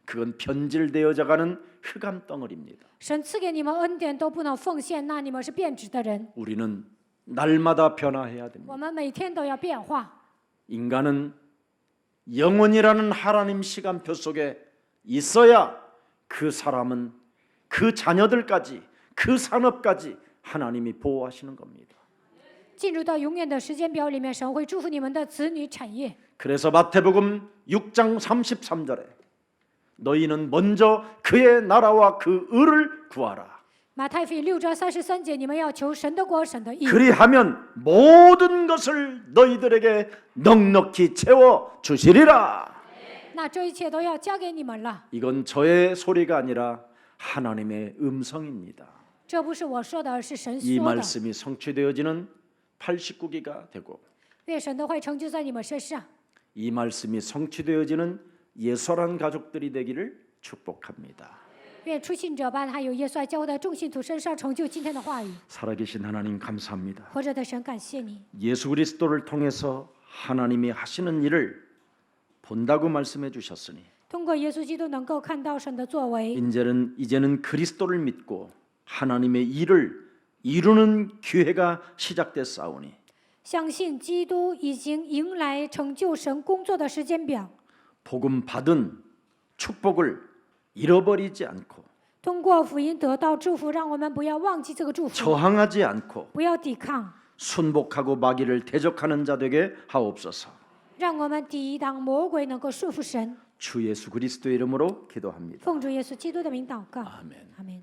그건 변질되어져가는 흑암 덩어리입니다. 神赐给你们恩典都不能奉献，那你们是变质的人。 우리는 날마다 변화해야 됩니다. 我们每天都要变化。 인간은 영원이라는 하나님 시간표 속에 있어야 그 사람은 그 자녀들까지 그 산업까지 하나님이 보호하시는 겁니다. 进入到永远的时间表里面，神会祝福你们的子女产业。 그래서 마태복음 6장 33절에 너희는 먼저 그의 나라와 그 의를 구하라. 马太福音6章33节，你们要求神的国，神的义， 그리하면 모든 것을 너희들에게 넉넉히 채워 주시리라. 那这一切都要交给你们了。 이건 저의 소리가 아니라 하나님의 음성입니다. 这不是我说的，而是神 이 说的。 말씀이 성취되어지는 89기가 되고 愿神的会成就在你们身上。 이 말씀이 성취되어지는 예수란 가족들이 되기를 축복합니다. 愿初信者般，还有耶稣爱教会的众信徒身上成就今天的话语。 살아계신 하나님 감사합니다. 活着的神，感谢你， 예수 그리스도를 통해서 하나님이 하시는 일을 본다고 말씀해 주셨으니 通过耶稣基督能够看到神的作为。 이제는 그리스도를 믿고 하나님의 일을 이루는 기회가 시작됐사오니 相信基督已经迎来成就神工作的时间表。 복음 받은 축복을 잃어버리지 않고 通过福音得到祝福，让我们不要忘记这个祝福， 저항하지 않고 不要抵抗， 순복하고 마귀를 대적하는 자 되게 하옵소서. 让我们抵挡魔鬼，能够顺服神。 주 예수 그리스도의 이름으로 기도합니다. 奉主耶稣基督的名祷告， 아멘. 阿门。